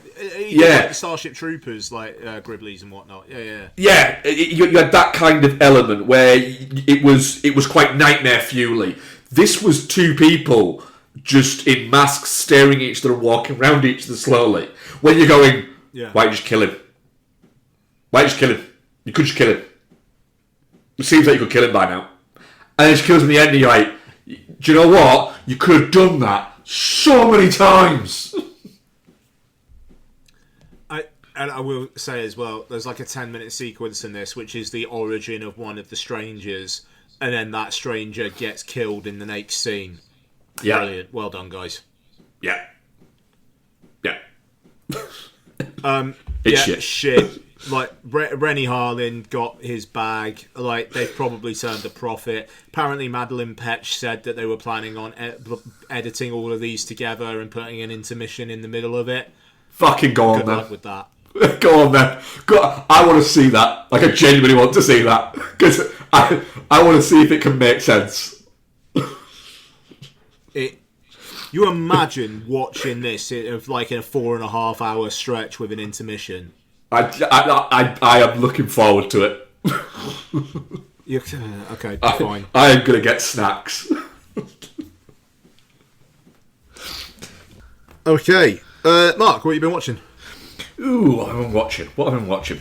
like Starship Troopers, like Griblies and whatnot. Yeah. You had that kind of element where it was quite nightmare fuely. This was two people just in masks, staring at each other and walking around each other slowly. When you're going, why don't you just kill him? Why don't you just kill him? You could just kill him. It seems like you could kill him by now. And then she kills him in the end and you're like, do you know what? You could have done that so many times. And I will say as well, there's like a 10-minute sequence in this, which is the origin of one of the strangers, and then that stranger gets killed in the next scene. Yeah. Brilliant. Well done, guys. Yeah. Yeah. Shit. Like, Rennie Harlin got his bag. Like, they've probably turned a profit. Apparently, Madeline Petch said that they were planning on editing all of these together and putting an intermission in the middle of it. Fucking go on, Good then. luck with that. Go on, then. I want to see that. Like, I genuinely want to see that. Because I want to see if it can make sense. You imagine watching this of like in a 4.5 hour stretch with an intermission. I am looking forward to it. Okay, fine. I am going to get snacks. Okay. Mark, what have you been watching? Ooh, what have I been watching?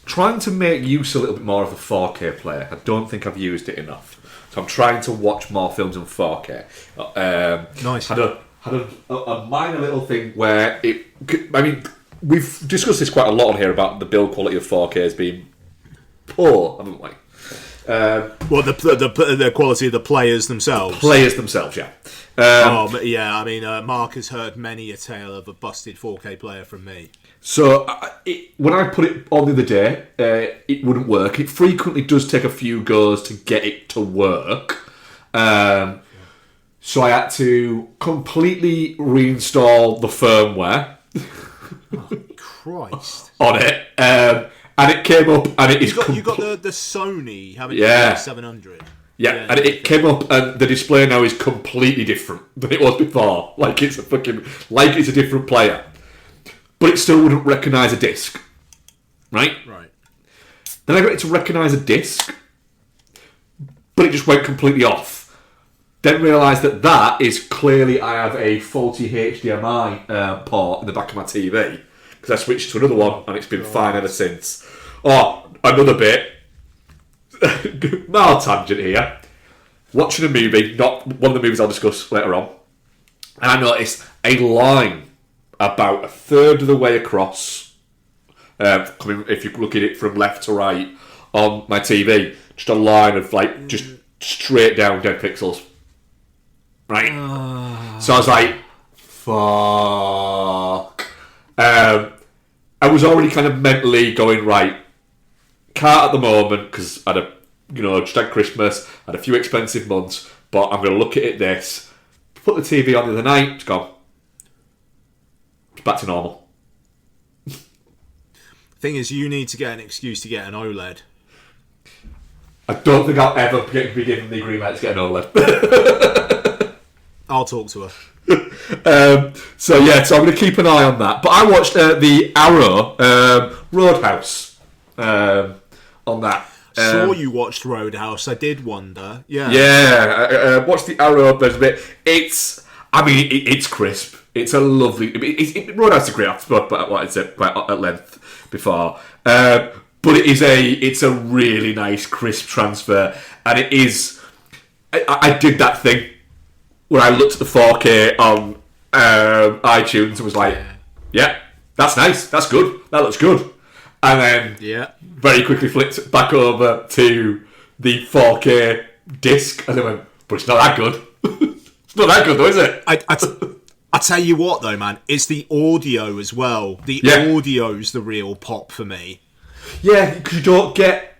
Trying to make use a little bit more of the 4K player. I don't think I've used it enough. So I'm trying to watch more films in 4K. Nice. Had a minor little thing where we've discussed this quite a lot on here about the build quality of 4K as being poor, haven't we? Well, the quality of the players themselves. Yeah. But yeah, I mean, Mark has heard many a tale of a busted 4K player from me. So when I put it on the other day, it wouldn't work. It frequently does take a few goes to get it to work. So I had to completely reinstall the firmware. Oh, Christ. On it. And it came up and it is... You got the Sony, haven't you? Yeah. 700. Yeah, and it came up and the display now is completely different than it was before. Like it's a different player. But it still wouldn't recognise a disc. Right? Right. Then I got it to recognise a disc, but it just went completely off. Then realised that is clearly I have a faulty HDMI port in the back of my TV. Because I switched to another one and it's been fine ever since. Oh, another bit. Mild tangent here. Watching a movie, not one of the movies I'll discuss later on, and I noticed a line about a third of the way across, coming if you look at it from left to right on my TV, just a line of like just straight down dead pixels. Right? So I was like, fuck. I was already kind of mentally going, right, can't at the moment because I had just had Christmas, had a few expensive months, but I'm going to look at it this, put the TV on the other night, it's gone. It's back to normal. Thing is, you need to get an excuse to get an OLED. I don't think I'll ever be given the green light to get an OLED. I'll talk to her. So I'm going to keep an eye on that. But I watched the Arrow Roadhouse on that. Saw you watched Roadhouse. I did wonder. Yeah. Yeah. I watched the Arrow a bit. It's crisp. It's a lovely. Roadhouse is great. I've spoken about what I said quite at length before. But it's a really nice crisp transfer, and it is. I did that thing where I looked at the 4K on iTunes and was like, yeah, that's nice, that's good, that looks good. And then very quickly flipped back over to the 4K disc and then went, but it's not that good. It's not that good though, is it? I tell you what though, man, it's the audio as well. The audio's the real pop for me. Yeah, because you don't get...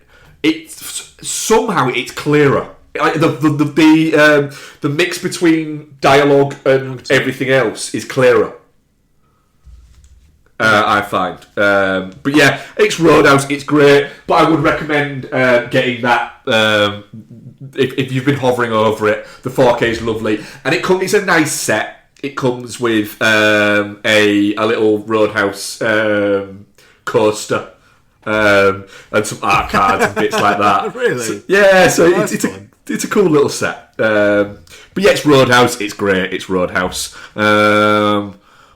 Somehow it's clearer. Like the mix between dialogue and everything else is clearer. I find, but yeah, it's Roadhouse. It's great, but I would recommend getting that if you've been hovering over it. The 4K is lovely, and it's a nice set. It comes with a little Roadhouse coaster and some art cards and bits like that. Really? So, it's it's a cool little set. But yeah, it's Roadhouse. It's great. It's Roadhouse.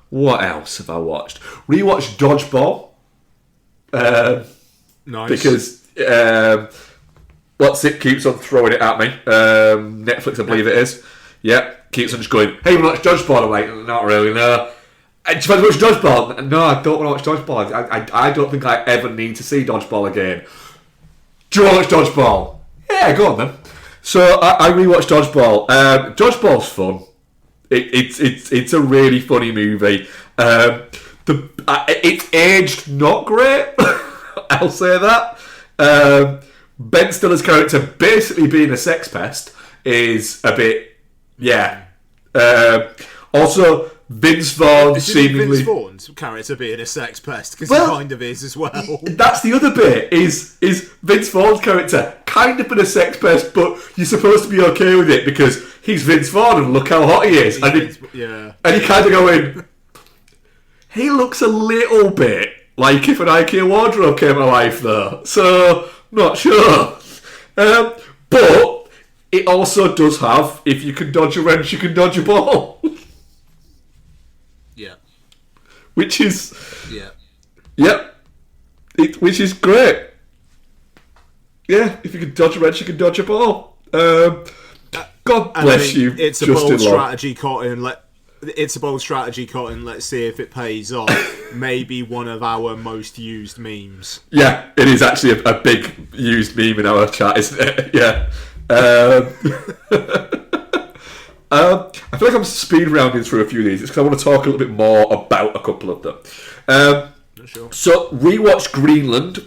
What else have I watched? Rewatched Dodgeball. Nice. Because what's it keeps on throwing it at me. Netflix, I believe it is. Yeah, keeps on just going, hey, you want to watch Dodgeball? I'm like, not really, no. Do you want to watch Dodgeball? No, I don't want to watch Dodgeball. I don't think I ever need to see Dodgeball again. Do you want to watch Dodgeball? Yeah, go on then. So I rewatched Dodgeball. Dodgeball's fun. It's a really funny movie. It's aged not great. I'll say that. Ben Stiller's character basically being a sex pest is a bit, yeah. Also, Vince Vaughn seemingly... Vince Vaughn's character being a sex pest, because Well, he kind of is as well. That's the other bit, is Vince Vaughn's character kind of been a sex pest, but you're supposed to be okay with it because he's Vince Vaughn and look how hot he is. Yeah. And you kind of go in, he looks a little bit like if an IKEA wardrobe came to life though. So, not sure. But it also does have, if you can dodge a wrench, you can dodge a ball. Yeah. Which is... Yeah. Yep. Which is great. Yeah, if you can dodge a wrench, you can dodge a ball. God bless you, It's a Justin bold Long. strategy, Cotton. It's a bold strategy, Cotton. Let's see if it pays off. Maybe one of our most used memes. Yeah, it is actually a big used meme in our chat, isn't it? Yeah. I feel like I'm speed rounding through a few of these because I want to talk a little bit more about a couple of them. Sure. So, rewatch Greenland.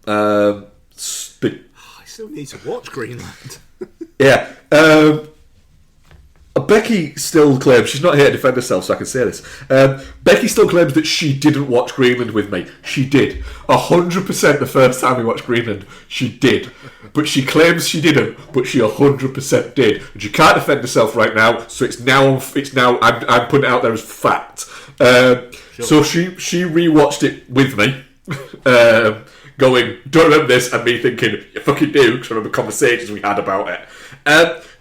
I still need to watch Greenland. Yeah. Becky still claims, she's not here to defend herself, so I can say this. Becky still claims that she didn't watch Greenland with me. She did. 100% the first time we watched Greenland, she did. But she claims she didn't, but she 100% did. And she can't defend herself right now, so it's now I'm putting it out there as fact. So she rewatched it with me. Going, don't remember this, and me thinking, you fucking do, because I remember conversations we had about it.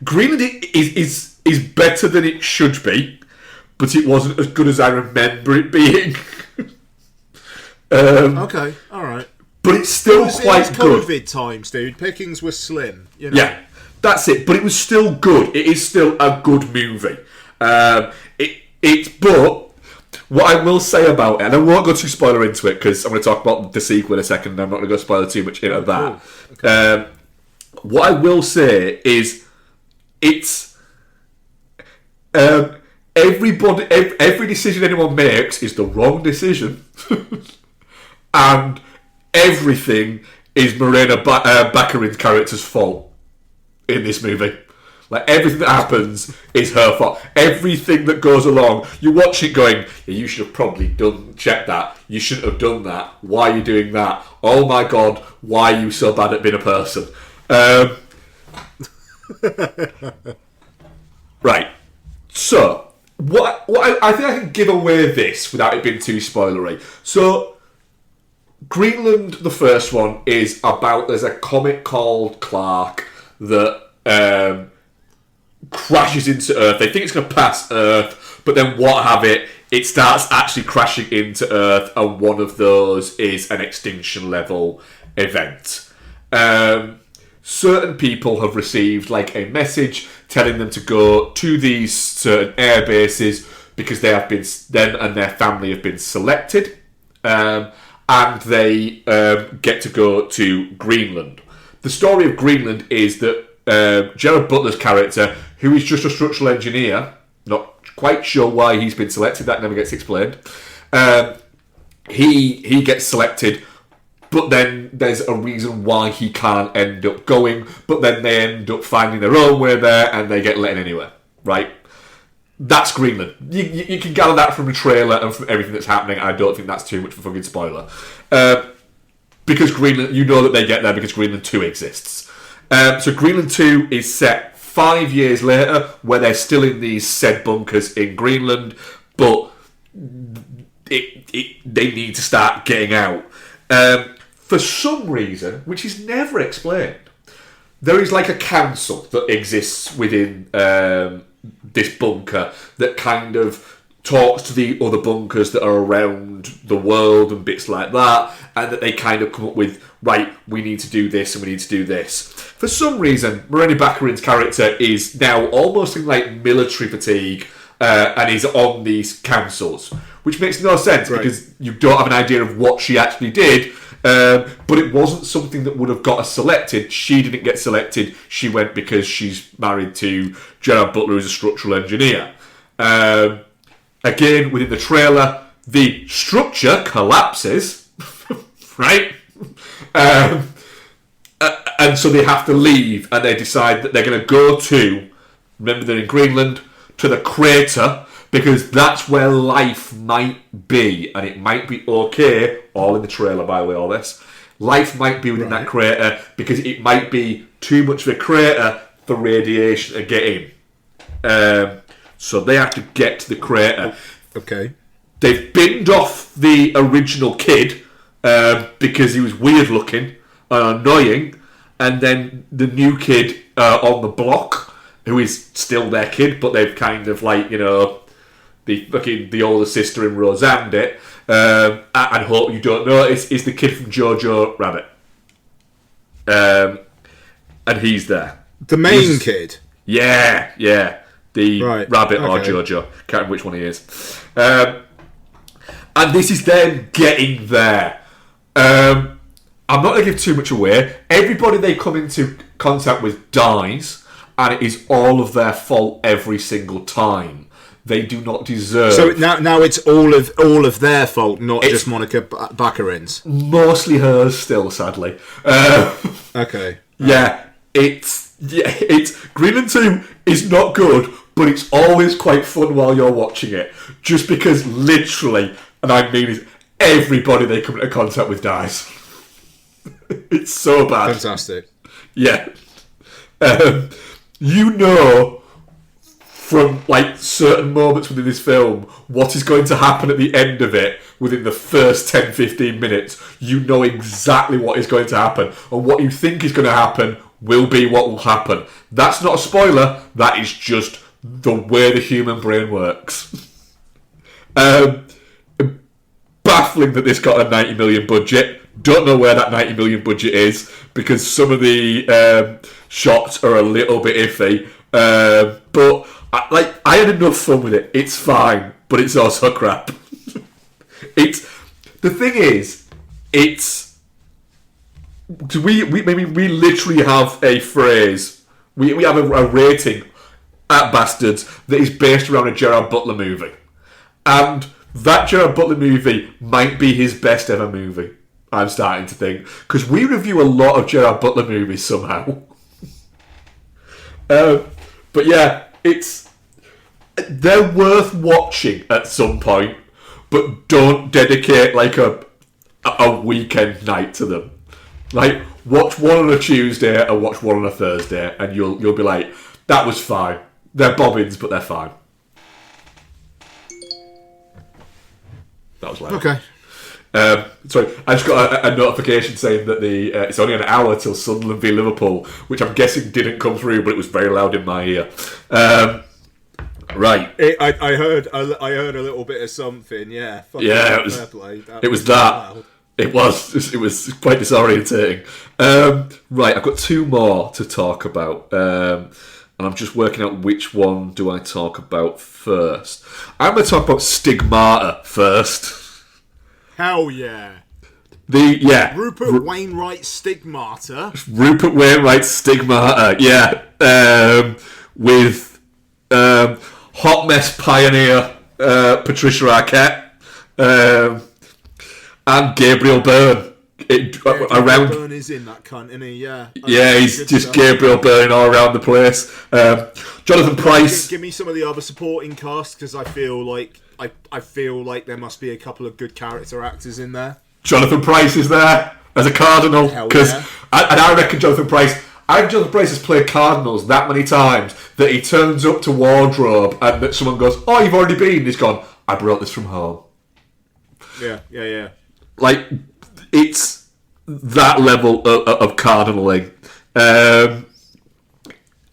Greenland is better than it should be, but it wasn't as good as I remember it being. Okay, alright. But it's still quite good. COVID times, dude. Pickings were slim. You know? Yeah, that's it. But it was still good. It is still a good movie. But what I will say about it, and I won't go too spoiler into it because I'm going to talk about the sequel in a second and I'm not going to go spoiler too much into that. Cool. Okay. What I will say is it's every decision anyone makes is the wrong decision. And everything is Morena Baccarin's character's fault in this movie. Like, everything that happens is her fault. Everything that goes along, you watch it going, yeah, you should have probably checked that. You shouldn't have done that. Why are you doing that? Oh my god, why are you so bad at being a person? Right. So, what I think I can give away this without it being too spoilery. So, Greenland, the first one, is about, there's a comet called Clark that crashes into Earth. They think it's going to pass Earth, but then what have it, it starts actually crashing into Earth, and one of those is an extinction level event. Certain people have received like a message telling them to go to these certain air bases because they have been, them and their family have been selected, and they get to go to Greenland. The story of Greenland is that Gerard Butler's character, who is just a structural engineer, not quite sure why he's been selected, that never gets explained, he gets selected, but then there's a reason why he can't end up going, but then they end up finding their own way there and they get let in anyway, right? That's Greenland. You can gather that from the trailer and from everything that's happening. I don't think that's too much of a fucking spoiler. Because Greenland, you know that they get there because Greenland 2 exists. So Greenland 2 is set 5 years later, where they're still in these said bunkers in Greenland, but they need to start getting out. For some reason, which is never explained, there is like a council that exists within this bunker that kind of talks to the other bunkers that are around the world and bits like that, and that they kind of come up with, right, we need to do this and we need to do this. For some reason, Moreni Baccarin's character is now almost in like military fatigue, and is on these councils, which makes no sense because you don't have an idea of what she actually did. But it wasn't something that would have got her selected. She didn't get selected. She went because she's married to Gerard Butler, who's a structural engineer. Again, within the trailer, the structure collapses, right? And so they have to leave, and they decide that they're going to go to, remember they're in Greenland, to the crater, because that's where life might be, and it might be okay, all in the trailer by the way, all this. Life might be within that crater, because it might be too much of a crater for radiation to get in. So they have to get to the crater. Okay. They've binned off the original kid, because he was weird looking and annoying, and then the new kid on the block, who is still their kid, but they've kind of like, you know, the older sister in Roseanne it, and hope you don't notice, is the kid from Jojo Rabbit. And he's there. The main kid? Yeah. The rabbit or Jojo. Can't remember which one he is. And this is them getting there. I'm not going to give too much away. Everybody they come into contact with dies, and it is all of their fault every single time. They do not deserve. So now it's all of their fault, not just Monica Baccarin's. Mostly hers, still, sadly. Okay. Yeah, it's Greenland 2 is not good, but it's always quite fun while you're watching it. Just because literally, and I mean it, everybody they come into contact with dies. It's so bad. Fantastic. Yeah. You know, from like certain moments within this film, what is going to happen at the end of it within the first 10-15 minutes. You know exactly what is going to happen, and what you think is going to happen will be what will happen. That's not a spoiler, that is just the way the human brain works. Baffling that this got a 90 million budget. Don't know where that 90 million budget is, because some of the shots are a little bit iffy. But I had enough fun with it. It's fine, but it's also crap. The thing is, we literally have a phrase. We have a rating at Bastards that is based around a Gerard Butler movie, and that Gerard Butler movie might be his best ever movie. I'm starting to think, because we review a lot of Gerard Butler movies somehow. But yeah, they're worth watching at some point, but don't dedicate like a weekend night to them. Like, watch one on a Tuesday and watch one on a Thursday, and you'll be like, that was fine. They're bobbins, but they're fine. That was loud. Okay. Sorry, I just got a notification saying that it's only an hour till Sunderland v Liverpool, which I'm guessing didn't come through, but it was very loud in my ear. Right. I heard a little bit of something. Yeah. Yeah, it was that. It was quite disorientating. Right, I've got two more to talk about, and I'm just working out which one do I talk about first. I'm going to talk about Stigmata first. Hell yeah. Rupert Wainwright Stigmata. Rupert Wainwright Stigmata, yeah. With hot mess pioneer Patricia Arquette and Gabriel Byrne. Gabriel Byrne is in that cunt, isn't he? Yeah. Yeah, he's just stuff. Gabriel Byrne all around the place. Jonathan Pryce. Give me some of the other supporting cast, because I feel like there must be a couple of good character actors in there. Jonathan Pryce is there as a Cardinal, because I reckon Jonathan Pryce has played Cardinals that many times that he turns up to wardrobe and that someone goes, "Oh, you've already been." And he's gone, "I brought this from home." Yeah. Like, it's that level of Cardinaling.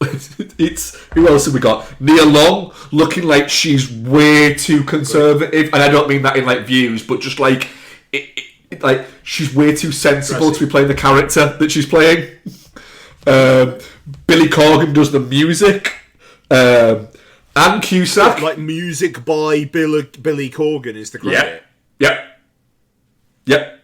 It's who else have we got? Nia Long looking like she's way too conservative, and I don't mean that in like views, but just like like she's way too sensible to be playing the character that she's playing. Billy Corgan does the music. Anne Cusack, like music by Billy Corgan is the credit. Yep.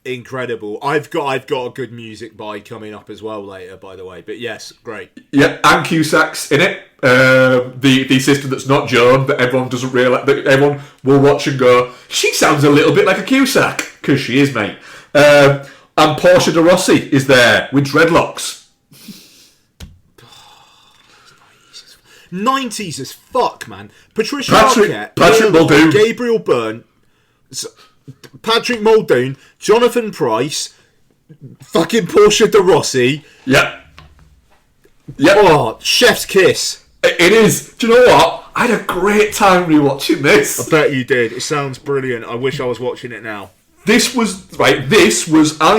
Incredible. I've got a good music by coming up as well later, by the way. But yes, great. Yeah, Anne Cusack's in it. The sister that's not Joan, that everyone doesn't realise, that everyone will watch and go, she sounds a little bit like a Cusack, because she is, mate. And Portia de Rossi is there with dreadlocks. 90s as fuck, man. Patricia Patrick Arquette, Muldoon, Gabriel Byrne, Patrick Muldoon, Jonathan Pryce, fucking Portia de Rossi. Yep. Oh, chef's kiss. It is. Do you know what? I had a great time rewatching this. I bet you did. It sounds brilliant. I wish I was watching it now. This was I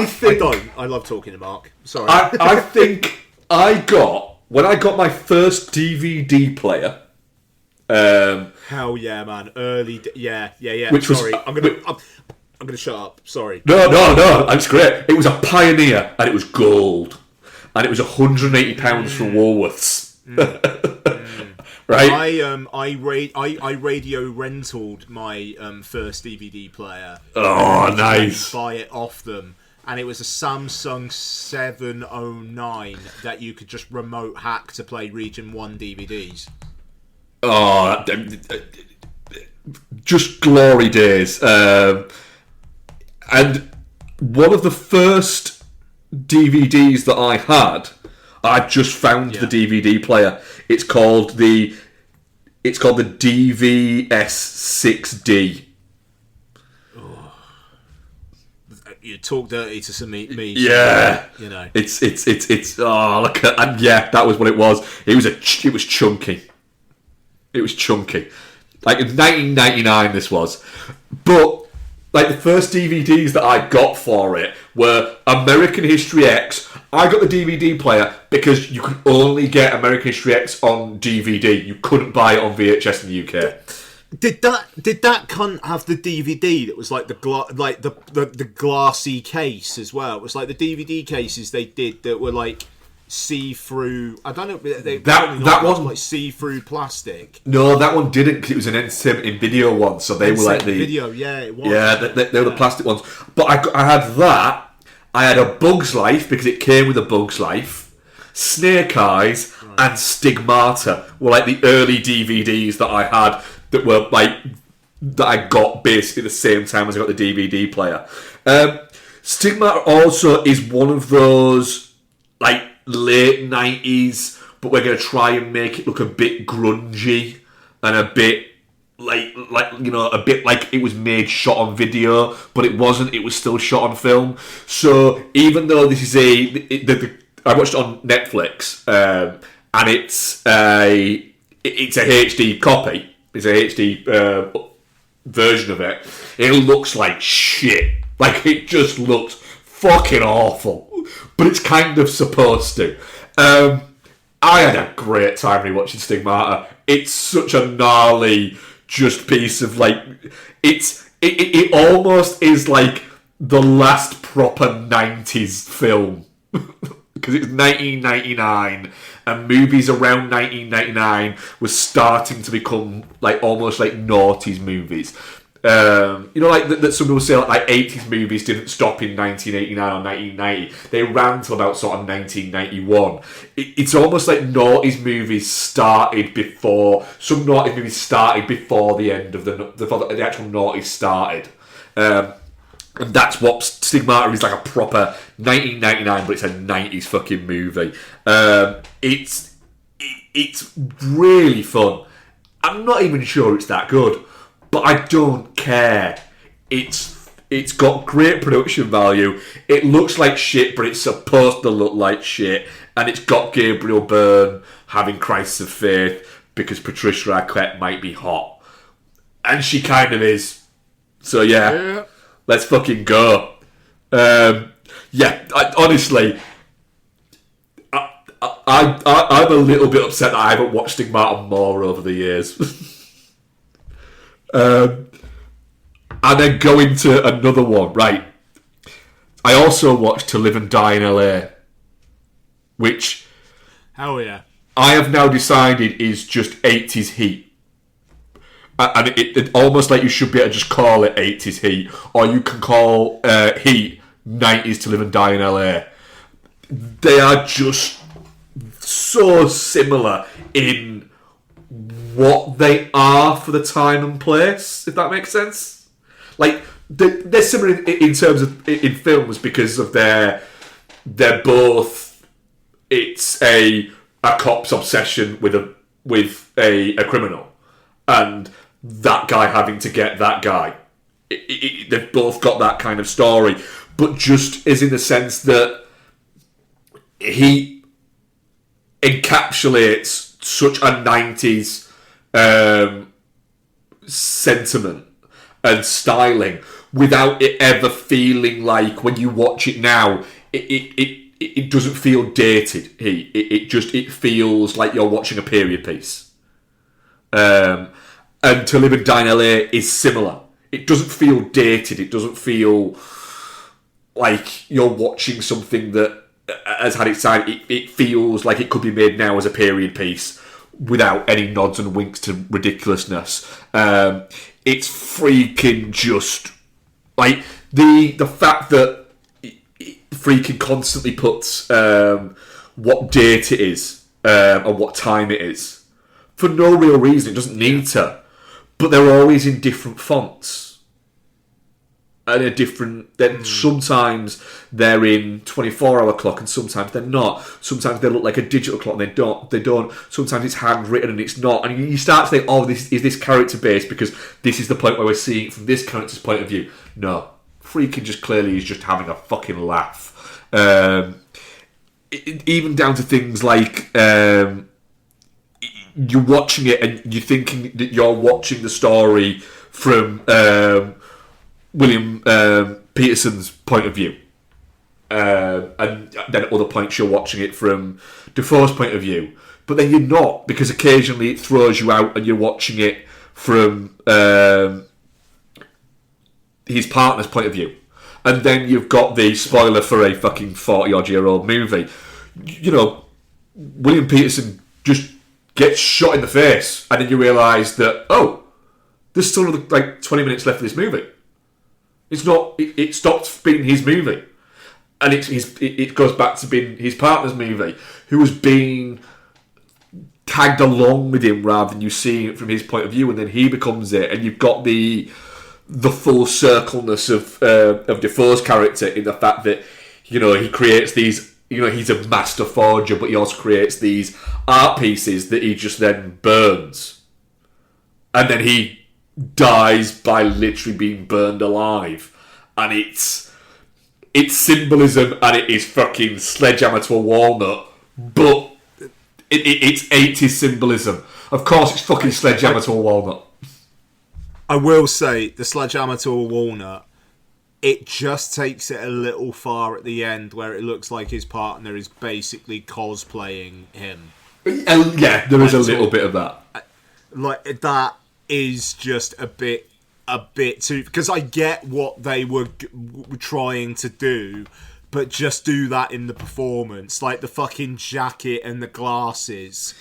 think. I love talking to Mark. Sorry. I think when I got my first DVD player. Hell yeah, man! Yeah. Which Sorry, was, I'm gonna shut up. Sorry. No, that's great. It was a Pioneer, and it was gold, and it was £180 from Woolworths. Right? I radio rentaled my first DVD player. Oh, nice! Buy it off them, and it was a Samsung 709 that you could just remote hack to play Region 1 DVDs. Oh, just glory days. And one of the first DVDs that I had, I just found the DVD player. It's called the DVS6D. Oh. You talk dirty to some me. Yeah, you know. It's look at, and yeah, that was what it was. It was chunky. It was chunky. Like in 1999 this was. But like the first DVDs that I got for it were American History X. I got the DVD player because you could only get American History X on DVD. You couldn't buy it on VHS in the UK. Did that cunt have the DVD that was like the glassy case as well? It was like the DVD cases they did that were like see-through. I don't know. That wasn't like see-through plastic. No, that one didn't, because it was an entertainment in video one. So they were like the video. Yeah, it was. Yeah, they were the plastic ones. But I had that. I had a Bug's Life because it came with a Bug's Life. Snake Eyes and Stigmata were like the early DVDs that I had that were like that I got basically the same time as I got the DVD player. Stigmata also is one of those like late 90s, but we're going to try and make it look a bit grungy and a bit like you know, a bit like it was made shot on video, but it wasn't. It was still shot on film. So even though this is I watched it on Netflix, and it's a HD copy. It's a HD version of it. It looks like shit. Like, it just looks fucking awful. But it's kind of supposed to. I had a great time rewatching Stigmata. It's such a gnarly just piece of like it almost is like the last proper 90s film. Because it's 1999 and movies around 1999 were starting to become like almost like noughties movies. You know, like that some people say like 80s movies didn't stop in 1989 or 1990. They ran till about sort of 1991. It's almost like noughties movies started before some noughties movies started before the end of the actual noughties started. And that's what Stigmata is, like a proper 1999, but it's a 90s fucking movie. It's really fun. I'm not even sure it's that good, but I don't care. It's got great production value. It looks like shit, but it's supposed to look like shit. And it's got Gabriel Byrne having crisis of faith because Patricia Arquette might be hot. And she kind of is. So yeah. Let's fucking go. Honestly, I I'm a little bit upset that I haven't watched Stigmata more over the years. And then going to another one, right? I also watched To Live and Die in LA, which Hell yeah. I have now decided is just 80s heat. And it almost like you should be able to just call it 80s heat, or you can call Heat 90s To Live and Die in LA. They are just so similar in what they are for the time and place, if that makes sense. Like, they're similar in terms of in films because of they're both. It's a cop's obsession with a criminal, and that guy having to get that guy. They've both got that kind of story, but just is in the sense that he encapsulates such a 90s sentiment and styling without it ever feeling like, when you watch it now, it doesn't feel dated. It feels like you're watching a period piece. And To Live and Die in LA is similar. It doesn't feel dated. It doesn't feel like you're watching something that has had its time. It feels like it could be made now as a period piece without any nods and winks to ridiculousness. It's freaking just like the fact that it freaking constantly puts what date it is and what time it is for no real reason. It doesn't need to, but they're always in different fonts. And a different. Then sometimes they're in 24-hour clock, and sometimes they're not. Sometimes they look like a digital clock, and they don't. Sometimes it's handwritten, and it's not. And you start to think, "Oh, this is this character based because this is the point where we're seeing it from this character's point of view." No, freaking just clearly is just having a fucking laugh. Even down to things like you're watching it and you're thinking that you're watching the story from William Peterson's point of view, and then at other points you're watching it from Dafoe's point of view, but then you're not, because occasionally it throws you out and you're watching it from his partner's point of view, and then you've got the spoiler for a fucking 40-odd-year-old movie. You know, William Peterson just gets shot in the face, and then you realise that, oh, there's still like 20 minutes left of this movie. It's not. It stopped being his movie, and it goes back to being his partner's movie, who was being tagged along with him rather than you seeing it from his point of view, and then he becomes it, and you've got the full circleness of Defoe's character in the fact that, you know, he creates these. You know, he's a master forger, but he also creates these art pieces that he just then burns, and then he dies by literally being burned alive, and it's symbolism, and it is fucking sledgehammer to a walnut, but it's 80s symbolism. Of course, it's fucking sledgehammer to a walnut. I will say the sledgehammer to a walnut. It just takes it a little far at the end, where it looks like his partner is basically cosplaying him. Yeah, there is a little bit of that. Like that. Is just a bit too, because I get what they were trying to do, but just do that in the performance, like the fucking jacket and the glasses.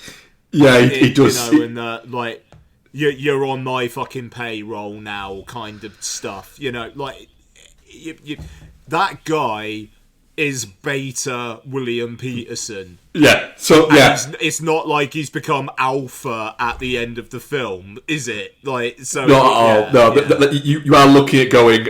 Yeah, it does. You know, and the like, you're on my fucking payroll now, kind of stuff. You know, like that guy is beta William Peterson. Yeah, so yeah, it's not like he's become alpha at the end of the film, is it? Like, so no, But you are looking at going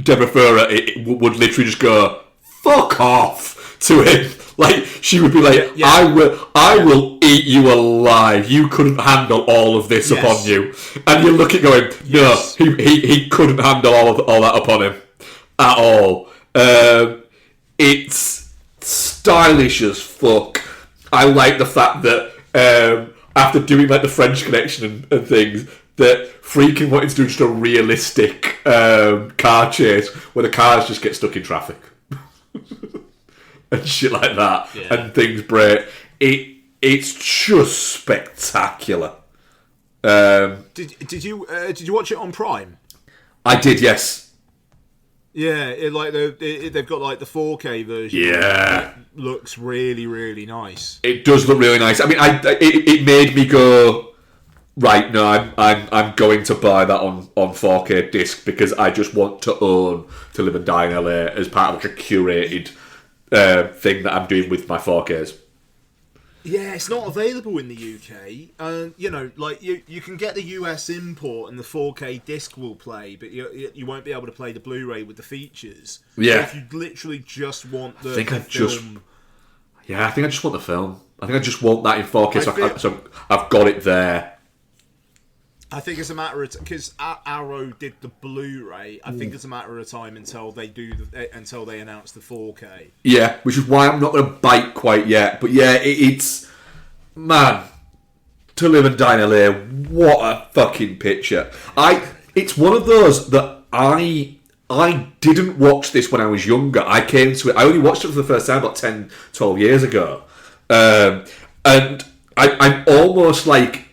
Deborah Farah would literally just go fuck off to him. Like, she would be like, I will eat you alive. You couldn't handle all of this upon you. And you look at going, no, he couldn't handle all that upon him at all. It's stylish as fuck. I like the fact that after doing like the French Connection and things, that freaking wanted to do just a realistic car chase where the cars just get stuck in traffic. and shit like that, Yeah. and things break. It's just spectacular. Did you watch it on Prime? I did, yes. Yeah, they've got like the 4K version. Yeah. It looks really, really nice. It does look really nice. I mean, it made me go, right, no, I'm going to buy that on 4K disc because I just want to own To Live and Die in LA as part of like a curated thing that I'm doing with my 4Ks. Yeah, it's not available in the UK. You can get the US import and the 4K disc will play, but you won't be able to play the Blu-ray with the features. Yeah. If you literally just want the I think I film... I just want the film. I think I just want that in 4K, I so I've got it there. I think it's a matter of because Arrow did the Blu-ray. I think it's a matter of time until they announce the 4K. Yeah, which is why I'm not going to bite quite yet. But yeah, it's man, To Live and Die in LA. What a fucking picture! It's one of those that I didn't watch this when I was younger. I came to it. I only watched it for the first time about 10, 12 years ago, and I'm almost like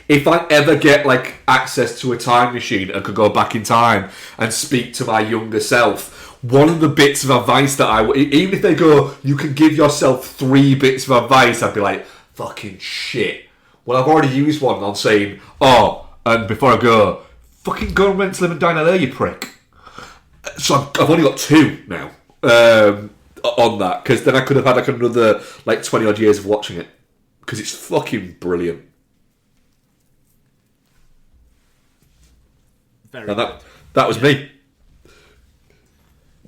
if I ever get like access to a time machine and could go back in time and speak to my younger self, one of the bits of advice that even if they go, you can give yourself 3 bits of advice, I'd be like, fucking shit. Well, I've already used one on saying, and before I go, fucking go and rent To Live and Die in LA, you prick. So I've only got 2 now on that, because then I could have had like another like 20 odd years of watching it, because it's fucking brilliant. Very And good. that was me.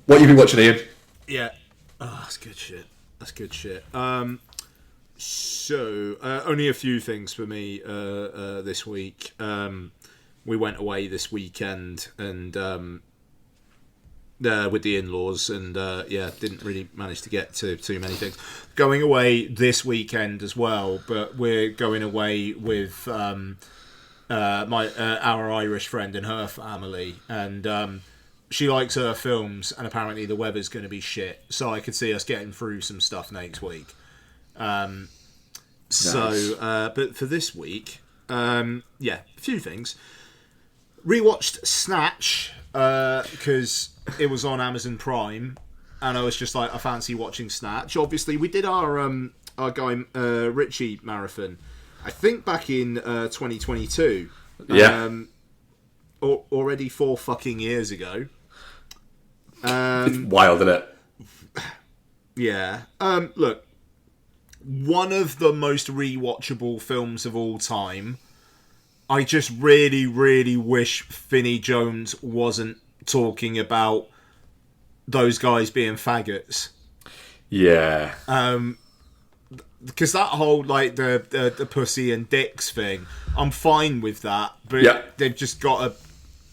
What have you been watching, Ian? Yeah. Oh, that's good shit. That's good shit. So, only a few things for me this week. We went away this weekend and with the in-laws and didn't really manage to get to too many things. Going away this weekend as well, but we're going away with our Irish friend and her family, and she likes her films, and apparently the weather's going to be shit, so I could see us getting through some stuff next week. Nice. But for this week, a few things. Rewatched Snatch because it was on Amazon Prime, and I was just like, I fancy watching Snatch. Obviously, we did our Guy Ritchie marathon, I think back in 2022. Yeah. Already 4 fucking years ago. It's wild, isn't it? Yeah. Look, one of the most rewatchable films of all time. I just really, really wish Vinnie Jones wasn't talking about those guys being faggots. Yeah. Because that whole like the pussy and dicks thing, I'm fine with that, but they've just got to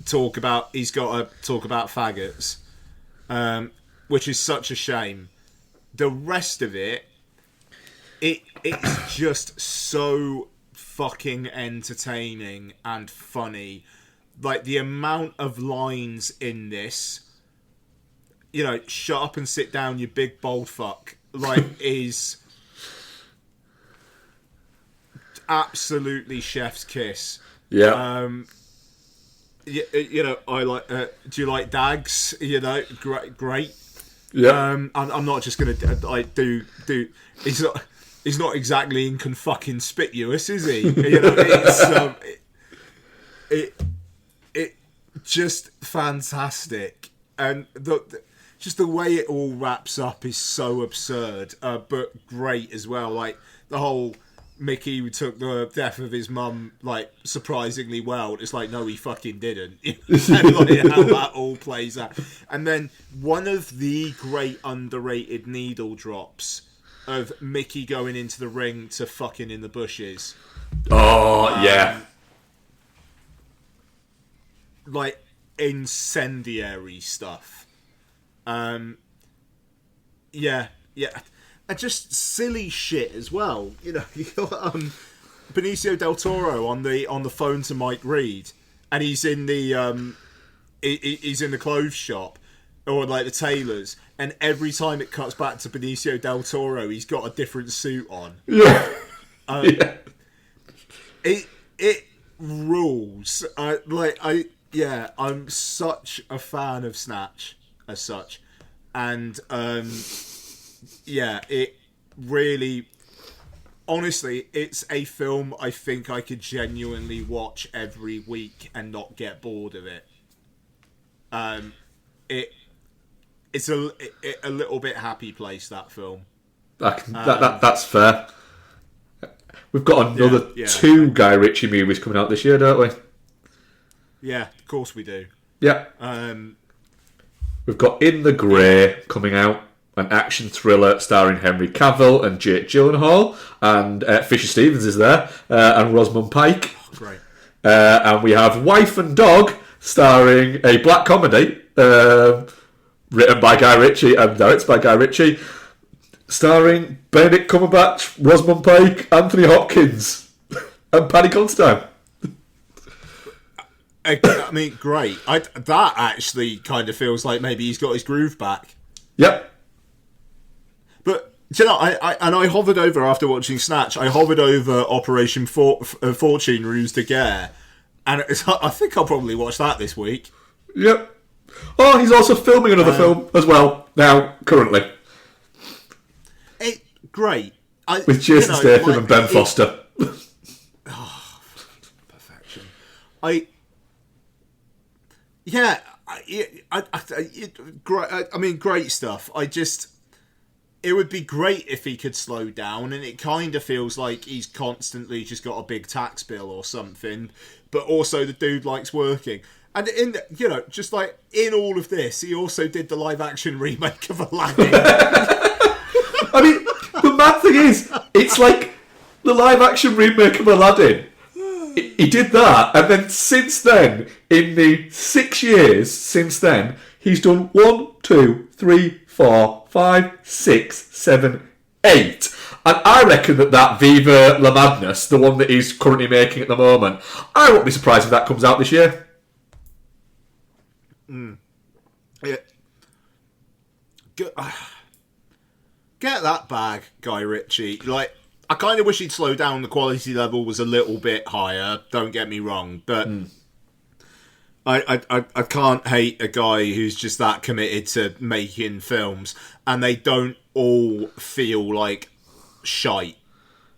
talk about. He's got to talk about faggots, which is such a shame. The rest of it's just so fucking entertaining and funny. Like the amount of lines in this, shut up and sit down, you big bold fuck, is absolutely chef's kiss. Yeah. I like. Do you like dags? Great. Yeah. I'm not just gonna do. He's not exactly inconspicuous, is he? It's just fantastic, and just the way it all wraps up is so absurd, but great as well. Like the whole Mickey who took the death of his mum surprisingly well. It's like, no, he fucking didn't. And how that all plays out. And then one of the great underrated needle drops of Mickey going into the ring to fucking in the bushes. Oh, yeah. Like incendiary stuff. Yeah. And just silly shit as well. You got Benicio del Toro on the phone to Mike Reed, and he's in the he's in the clothes shop, or like the tailors, and every time it cuts back to Benicio del Toro, he's got a different suit on. Yeah. Yeah. It rules. I'm such a fan of Snatch as such, and it really, honestly, it's a film I think I could genuinely watch every week and not get bored of it. It's a little bit happy place, that film. That's fair. We've got another Yeah. 2 Guy Ritchie movies coming out this year, don't we? Yeah, of course we do. Yeah. Um, We've got In the Grey coming out, an action thriller starring Henry Cavill and Jake Gyllenhaal, and Fisher Stevens is there, and Rosamund Pike. great. And we have Wife and Dog, starring a black comedy, written by Guy Ritchie and directed by Guy Ritchie, starring Benedict Cumberbatch, Rosamund Pike, Anthony Hopkins, and Paddy Considine. I mean, great. That actually kind of feels like maybe he's got his groove back. Yep. But do you know, I hovered over after watching Snatch. I hovered over Operation Fortune Ruse de Guerre, and I think I'll probably watch that this week. Yep. Oh, he's also filming another film as well now, currently, Great. with Jason Statham and Ben Foster. Perfection. Great stuff. It would be great if he could slow down, and it kind of feels like he's constantly just got a big tax bill or something, but also the dude likes working. And in all of this, he also did the live action remake of Aladdin. I mean, the mad thing is, it's like the live action remake of Aladdin. He did that, and then since then, in the 6 years since then, he's done 1, 2, 3, 4, 5, 6, 7, 8. And I reckon that Viva La Madness, the one that he's currently making at the moment, I won't be surprised if that comes out this year. Yeah. Get that bag, Guy Ritchie. Like, I kind of wish he'd slow down. The quality level was a little bit higher. Don't get me wrong, but I can't hate a guy who's just that committed to making films, and they don't all feel like shite.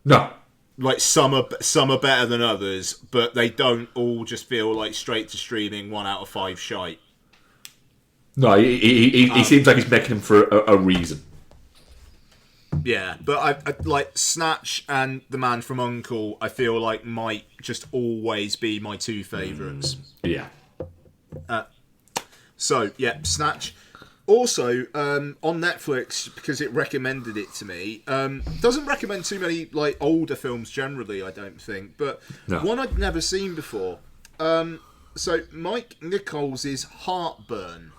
No. Like some are better than others, but they don't all just feel like straight to streaming 1 out of 5 shite. No, he seems like he's making them for a reason. Yeah, but I like Snatch and The Man from U.N.C.L.E. I feel like might just always be my 2 favourites. Yeah. So yeah, Snatch. Also on Netflix, because it recommended it to me. Doesn't recommend too many like older films generally, I don't think, but one I'd never seen before. So Mike Nichols' Heartburn.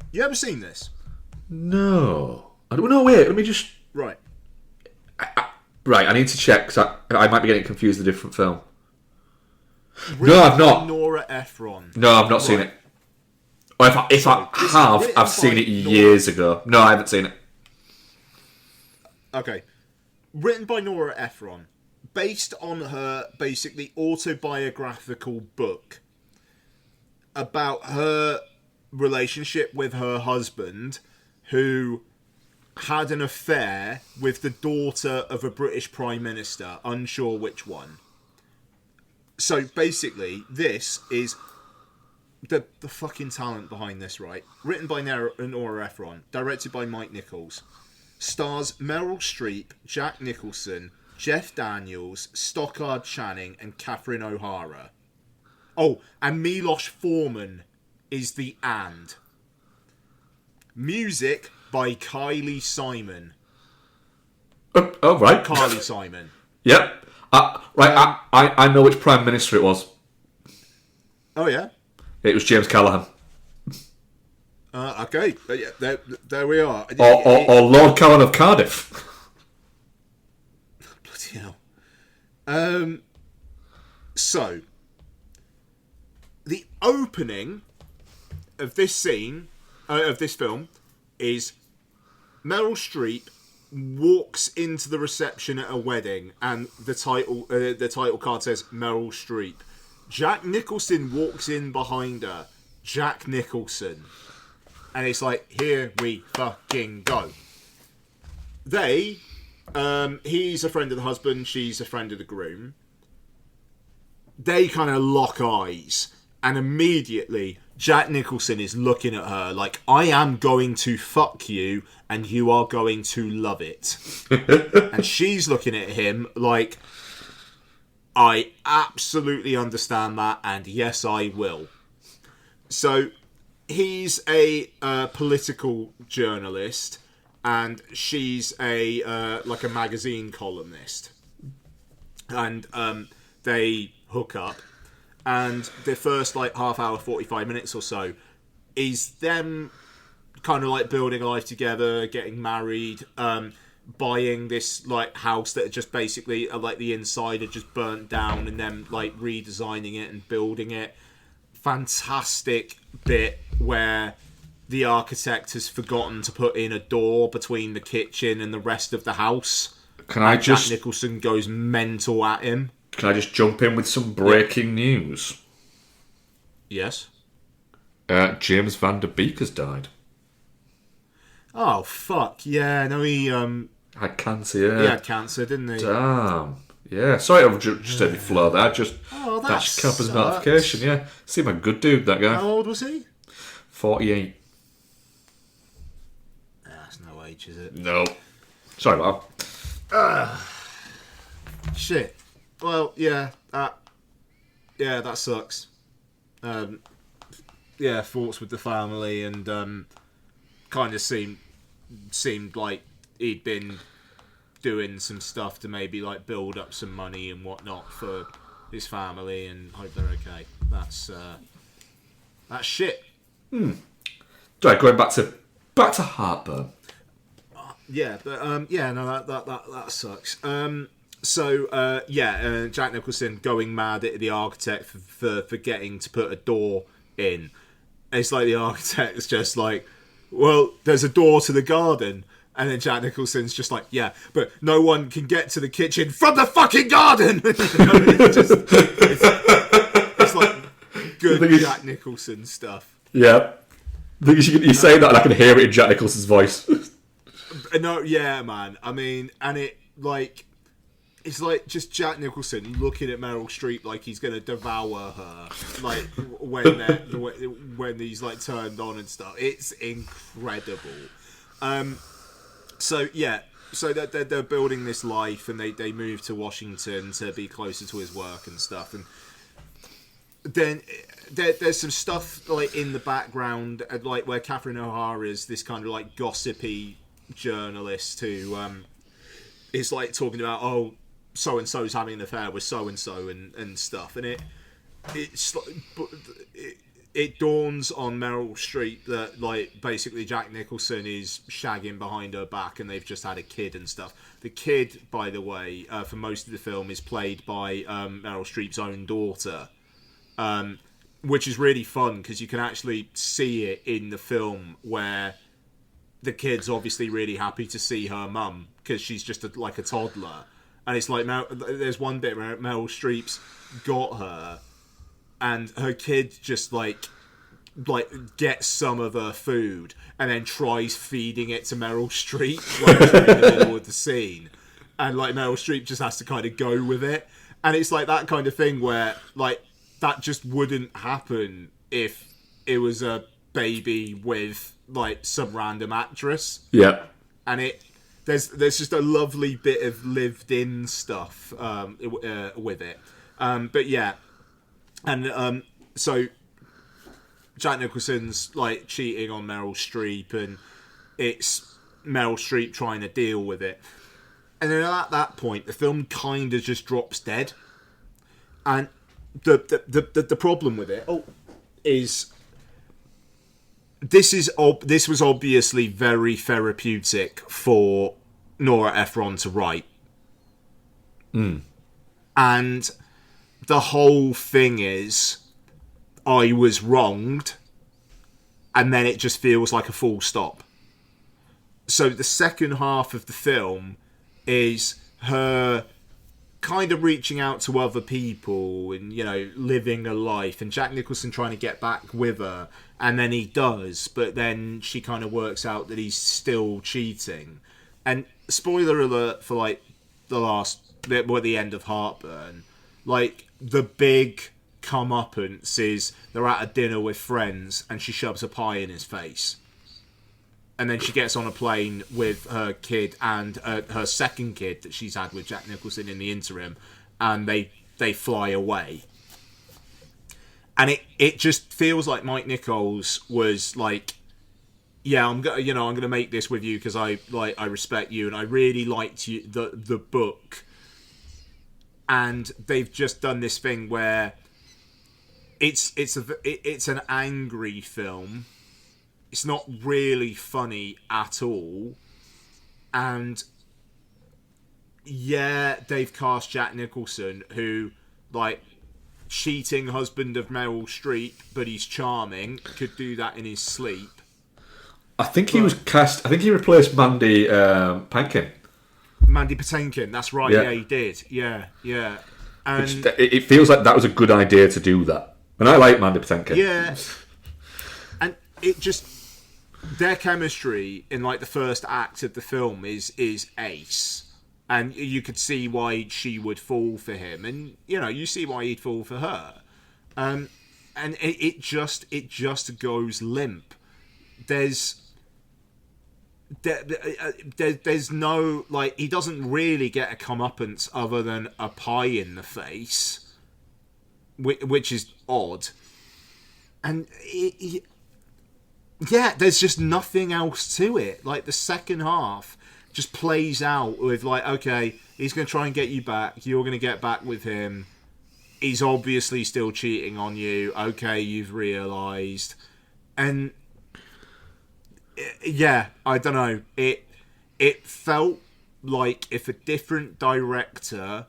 You ever seen this? No. I don't know. Wait, let me just. Right. Right, I need to check because I might be getting confused with a different film. No, I've not. Nora Ephron. No, I've not seen it. Or if I have, I've seen it years ago. No, I haven't seen it. Okay. Written by Nora Ephron, based on her basically autobiographical book about her relationship with her husband, who had an affair with the daughter of a British Prime Minister, unsure which one. So basically, this is the fucking talent behind this, right? Written by Nora Ephron, directed by Mike Nichols, stars Meryl Streep, Jack Nicholson, Jeff Daniels, Stockard Channing, and Catherine O'Hara. Oh, and Milos Forman is the and. Music by Kylie Simon. Oh, right. Carly Simon. Yep. I know which Prime Minister it was. Oh, yeah? It was James Callaghan. Okay. Yeah, there we are. Or Lord Callan of Cardiff. Bloody hell. So, the opening of this scene of this film is Meryl Streep walks into the reception at a wedding, and the title card says Meryl Streep. Jack Nicholson walks in behind her. Jack Nicholson. And it's like, here we fucking go. He's a friend of the husband, she's a friend of the groom. They kind of lock eyes, and immediately Jack Nicholson is looking at her like, I am going to fuck you, and you are going to love it. And she's looking at him like, I absolutely understand that, and yes, I will. So he's a political journalist, and she's a magazine columnist, and they hook up, and the first half hour, 45 minutes or so is them kind of building a life together, getting married, buying this house that just basically the inside had just burnt down, and then redesigning it and building it. Fantastic bit where the architect has forgotten to put in a door between the kitchen and the rest of the house. Jack Nicholson goes mental at him. Can I just jump in with some breaking news? Yes. James Van Der Beek has died. Oh fuck yeah! No, he had cancer. Yeah, he had cancer, didn't he? Damn. Yeah. Sorry, I've just had me flow there. That just come up as a notification. Yeah. Seemed a good dude, that guy. How old was he? 48. That's no age, is it? No. Sorry about that. Shit. Well, yeah, that sucks. Thoughts with the family, and kind of seemed like he'd been doing some stuff to maybe build up some money and whatnot for his family, and hope they're okay. That's shit. Right, going back to heartburn. Yeah, but that sucks. Jack Nicholson going mad at the architect for forgetting to put a door in. It's like the architect's just like, well, there's a door to the garden. And then Jack Nicholson's just like, yeah, but no one can get to the kitchen from the fucking garden! It's like good Jack Nicholson stuff. Yeah. You say that and I can hear it in Jack Nicholson's voice. No, yeah, man. I mean, and it's just Jack Nicholson looking at Meryl Streep like he's going to devour her, when he's turned on and stuff. It's incredible. So they're building this life, and they move to Washington to be closer to his work and stuff. And then there's some stuff in the background, where Catherine O'Hara is this kind of gossipy journalist who is talking about, oh, so and so's having an affair with so and so and stuff, and it dawns on Meryl Streep that basically Jack Nicholson is shagging behind her back, and they've just had a kid and stuff. The kid, by the way, for most of the film is played by Meryl Streep's own daughter, which is really fun because you can actually see it in the film where the kid's obviously really happy to see her mum because she's just a toddler, and it's there's one bit where Meryl Streep's got her, and her kid just gets some of her food and then tries feeding it to Meryl Streep in the middle of the scene, and Meryl Streep just has to kind of go with it, and it's that kind of thing where that just wouldn't happen if it was a baby with some random actress. Yeah. And there's just a lovely bit of lived in stuff with it. But yeah. And so Jack Nicholson's cheating on Meryl Streep, and it's Meryl Streep trying to deal with it. And then at that point the film kind of just drops dead. And the problem with it is this was obviously very therapeutic for Nora Ephron to write. And the whole thing is, I was wronged, and then it just feels like a full stop. So the second half of the film is her kind of reaching out to other people and, you know, living a life, and Jack Nicholson trying to get back with her, and then he does, but then she kind of works out that he's still cheating. And spoiler alert for like the end of Heartburn, like the big comeuppance is they're at a dinner with friends and she shoves a pie in his face. And then she gets on a plane with her kid and her second kid that she's had with Jack Nicholson in the interim, and they fly away. And it just feels like Mike Nichols was like, yeah, I'm gonna make this with you because I respect you and I really liked you, the book. And they've just done this thing where it's an angry film. It's not really funny at all. And yeah, they've cast Jack Nicholson, who, like, cheating husband of Meryl Streep, but he's charming, could do that in his sleep. I think he was cast. I think he replaced Mandy Patinkin. Mandy Patinkin, that's right. Yeah, he did. Yeah. And it feels like that was a good idea to do that. And I like Mandy Patinkin. Yeah. And it just, their chemistry in like the first act of the film is ace, and you could see why she would fall for him, and you know, you see why he'd fall for her. And it just goes limp. There's no, like, he doesn't really get a comeuppance other than a pie in the face, which is odd. And yeah, there's just nothing else to it. Like, the second half just plays out with, like, okay, he's going to try and get you back. You're going to get back with him. He's obviously still cheating on you. Okay, you've realised. And yeah, I don't know. It felt like if a different director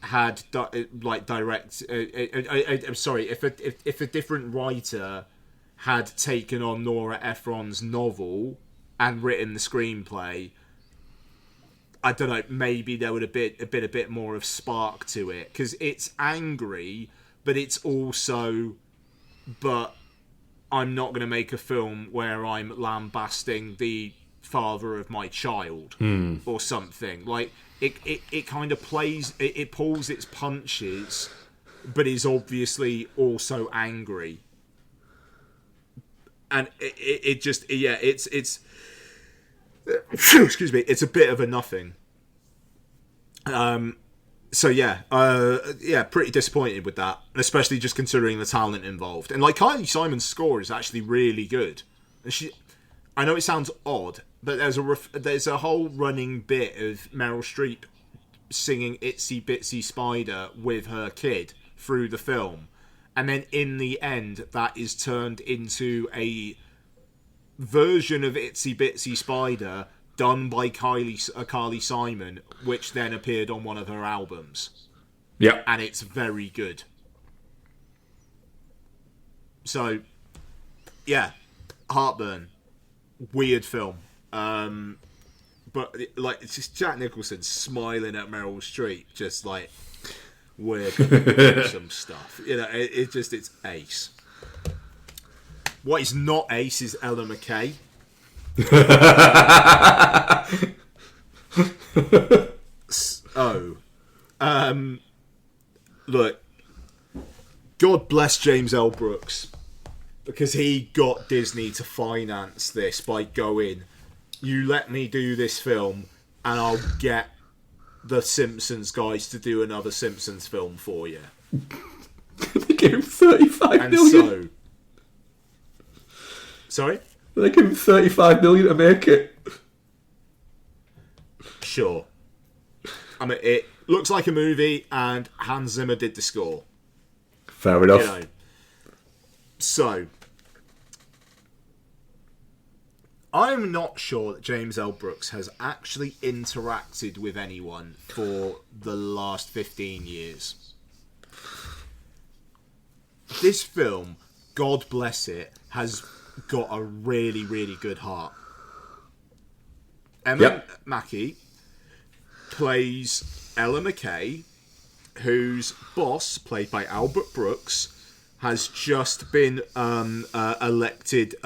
had if a different writer had taken on Nora Ephron's novel and written the screenplay, I don't know, maybe there would have been a bit more of spark to it, because it's angry, but it's also, but I'm not going to make a film where I'm lambasting the father of my child or something. Like, it kind of plays, it pulls its punches, but is obviously also angry. And it just, yeah, it's excuse me, it's a bit of a nothing. So yeah, pretty disappointed with that, especially just considering the talent involved. And like, Kylie Simon's score is actually really good. And I know it sounds odd, but there's a whole running bit of Meryl Streep singing "Itsy Bitsy Spider" with her kid through the film, and then in the end, that is turned into a version of "Itsy Bitsy Spider" done by Carly Simon, which then appeared on one of her albums. Yeah. And it's very good. So, yeah, Heartburn. Weird film. But, like, it's just Jack Nicholson smiling at Meryl Streep, just like, we're gonna do some stuff. You know, it's ace. What is not ace is Ella McKay. So, look, God bless James L. Brooks, because he got Disney to finance this by going, you let me do this film and I'll get the Simpsons guys to do another Simpsons film for you. They gave him 35 million. Sorry? They gave him 35 million to make it. Sure. I mean, it looks like a movie, and Hans Zimmer did the score. Fair enough. You know. So, I'm not sure that James L. Brooks has actually interacted with anyone for the last 15 years. This film, God bless it, has got a really, really good heart. Emma Mackey plays Ella McKay, whose boss, played by Albert Brooks, has just been elected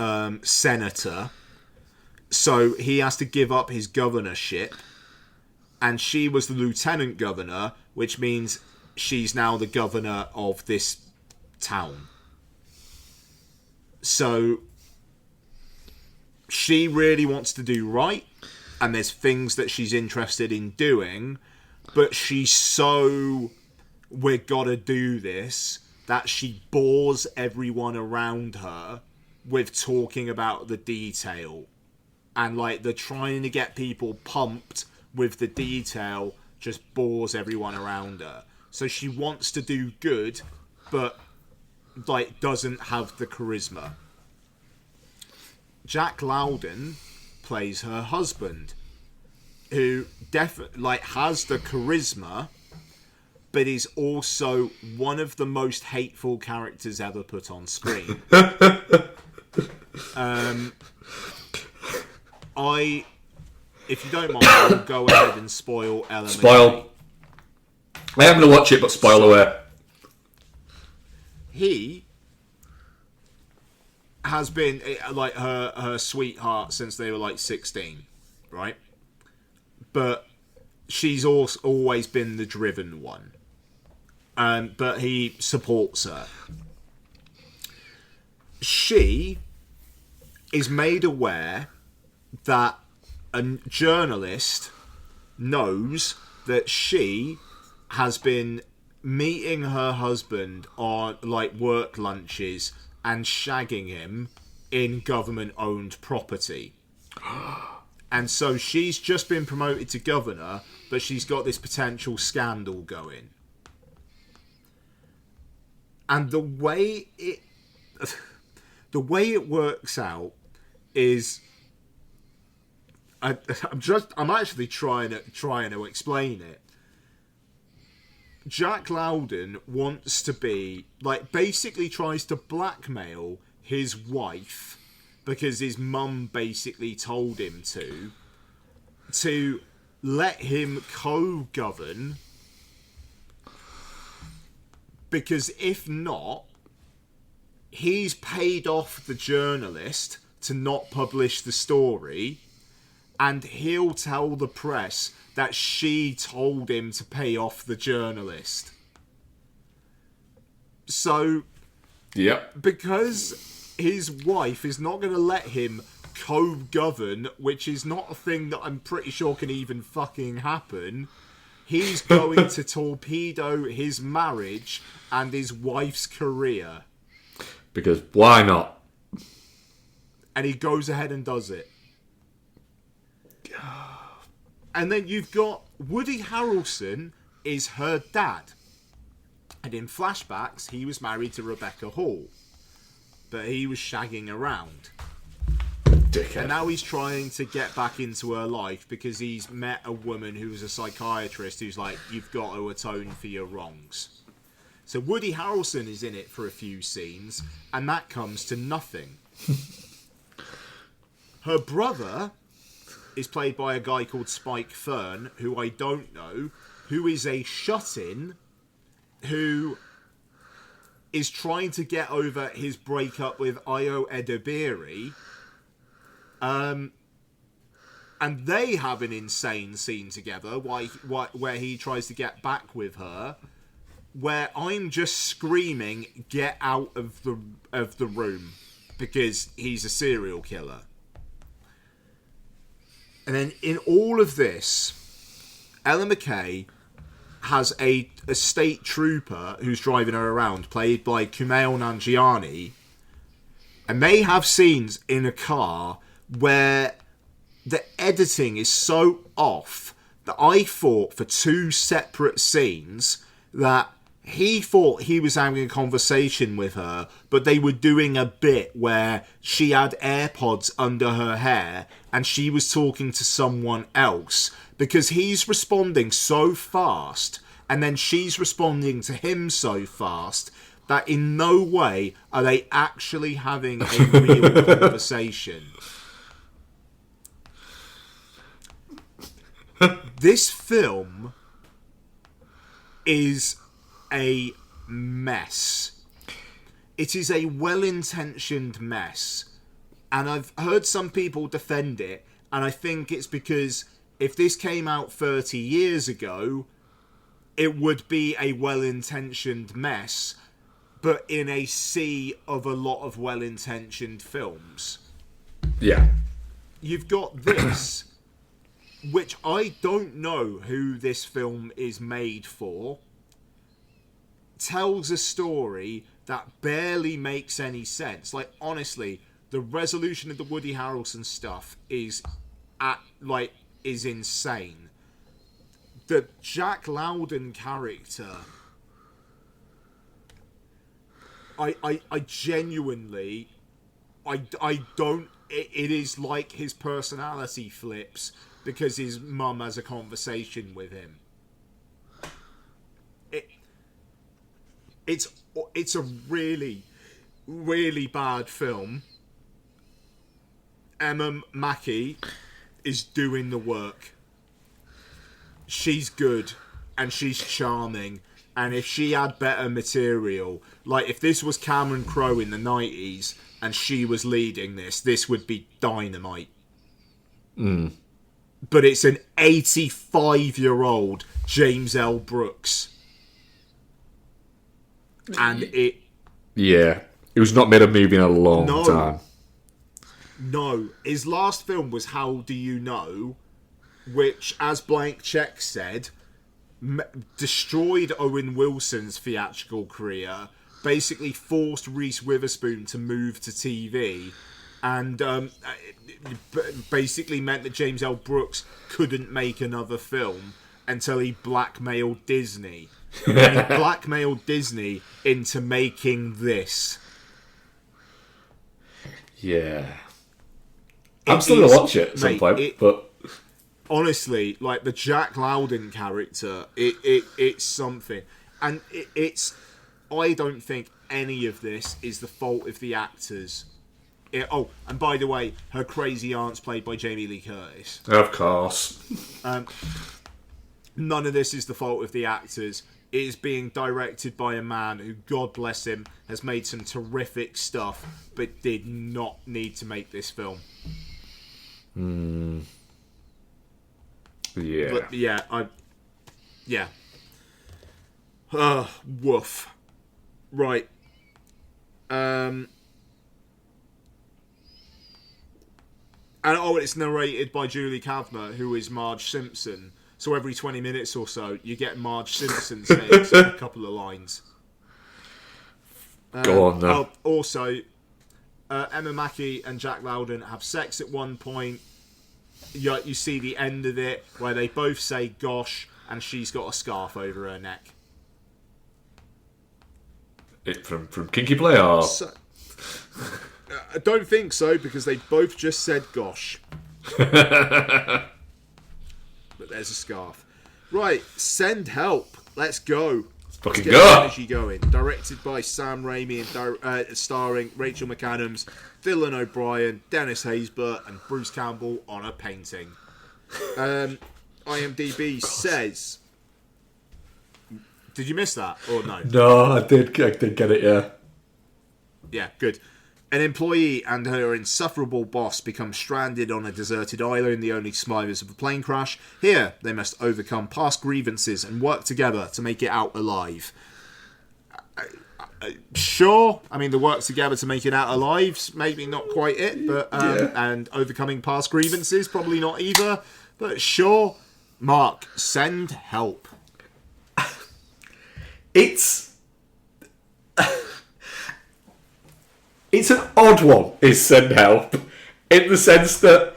senator. So he has to give up his governorship. And she was the lieutenant governor, which means she's now the governor of this town. So she really wants to do right, and there's things that she's interested in doing, but she's so, we're gotta do this, that she bores everyone around her with talking about the detail. And like, the trying to get people pumped with the detail just bores everyone around her. So she wants to do good, but like doesn't have the charisma. Jack Loudon plays her husband, who definitely like has the charisma, but is also one of the most hateful characters ever put on screen. If you don't mind, I'll go ahead and spoil Ella McKay. Spoil. I am going to watch it, but spoil away. He has been like her sweetheart since they were like 16, right? But she's also always been the driven one. But he supports her. She is made aware that a journalist knows that she has been meeting her husband on like work lunches and shagging him in government-owned property. And so she's just been promoted to governor, but she's got this potential scandal going. And the way it works out is, I'm actually trying to explain it. Jack Loudon wants to be, like, basically tries to blackmail his wife because his mum basically told him to let him co-govern, because if not, he's paid off the journalist to not publish the story, and he'll tell the press that she told him to pay off the journalist. So, because his wife is not going to let him co-govern, which is not a thing that I'm pretty sure can even fucking happen, he's going to torpedo his marriage and his wife's career. Because why not? And he goes ahead and does it. And then you've got Woody Harrelson is her dad. And in flashbacks, he was married to Rebecca Hall. But he was shagging around. Dickhead. And now he's trying to get back into her life because he's met a woman who was a psychiatrist who's like, you've got to atone for your wrongs. So Woody Harrelson is in it for a few scenes, and that comes to nothing. Her brother is played by a guy called Spike Fern, who I don't know, who is a shut-in who is trying to get over his breakup with Ayo Edebiri. And they have an insane scene together where he tries to get back with her, where I'm just screaming, get out of the room, because he's a serial killer. And then in all of this, Ella McKay has a state trooper who's driving her around, played by Kumail Nanjiani, and they have scenes in a car where the editing is so off that I thought for two separate scenes that he thought he was having a conversation with her, but they were doing a bit where she had AirPods under her hair and she was talking to someone else, because he's responding so fast and then she's responding to him so fast that in no way are they actually having a real conversation. This film is a mess. It is a well-intentioned mess. And I've heard some people defend it, and I think it's because if this came out 30 years ago, it would be a well-intentioned mess, but in a sea of a lot of well-intentioned films. Yeah. You've got this, which I don't know who this film is made for, tells a story that barely makes any sense. Like, honestly, the resolution of the Woody Harrelson stuff is insane. The Jack Lowden character, I genuinely, I don't. It is like his personality flips because his mum has a conversation with him. It's a really, really bad film. Emma Mackey is doing the work. She's good and she's charming, and if she had better material, like if this was Cameron Crowe in the 90s and she was leading this would be dynamite. But it's an 85-year-old James L. Brooks, and it was not made a movie in a long time. No, his last film was How Do You Know, which, as Blank Check said, destroyed Owen Wilson's theatrical career, basically forced Reese Witherspoon to move to TV, and basically meant that James L. Brooks couldn't make another film until he blackmailed Disney. And he blackmailed Disney into making this. Yeah. I'm still going to watch it at some point, but... Honestly, like, the Jack Lowden character, it's something. And it's... I don't think any of this is the fault of the actors. And by the way, her crazy aunt's played by Jamie Lee Curtis. Of course. None of this is the fault of the actors. It is being directed by a man who, God bless him, has made some terrific stuff, but did not need to make this film. Yeah. But yeah, woof. Right. And it's narrated by Julie Kavner, who is Marge Simpson. So every 20 minutes or so, you get Marge Simpson saying a couple of lines. Go on, then. Also, Emma Mackey and Jack Lowden have sex at one point. You see the end of it, where they both say gosh, and she's got a scarf over her neck. From Kinky Play, or...? I don't think so, because they both just said gosh. But there's a scarf. Right, Send Help. Let's go. Fucking Let's get go. the energy going. Directed by Sam Raimi and starring Rachel McAdams, Dylan O'Brien, Dennis Haysbert, and Bruce Campbell on a painting. IMDb says... Did you miss that, or no? No, I did get it, yeah. Yeah, good. An employee and her insufferable boss become stranded on a deserted island, the only survivors of a plane crash. Here, they must overcome past grievances and work together to make it out alive. Sure, I mean, the work together to make it out alive's maybe not quite it, but and overcoming past grievances, probably not either. But sure, Mark, Send Help. It's an odd one, is Send Help, in the sense that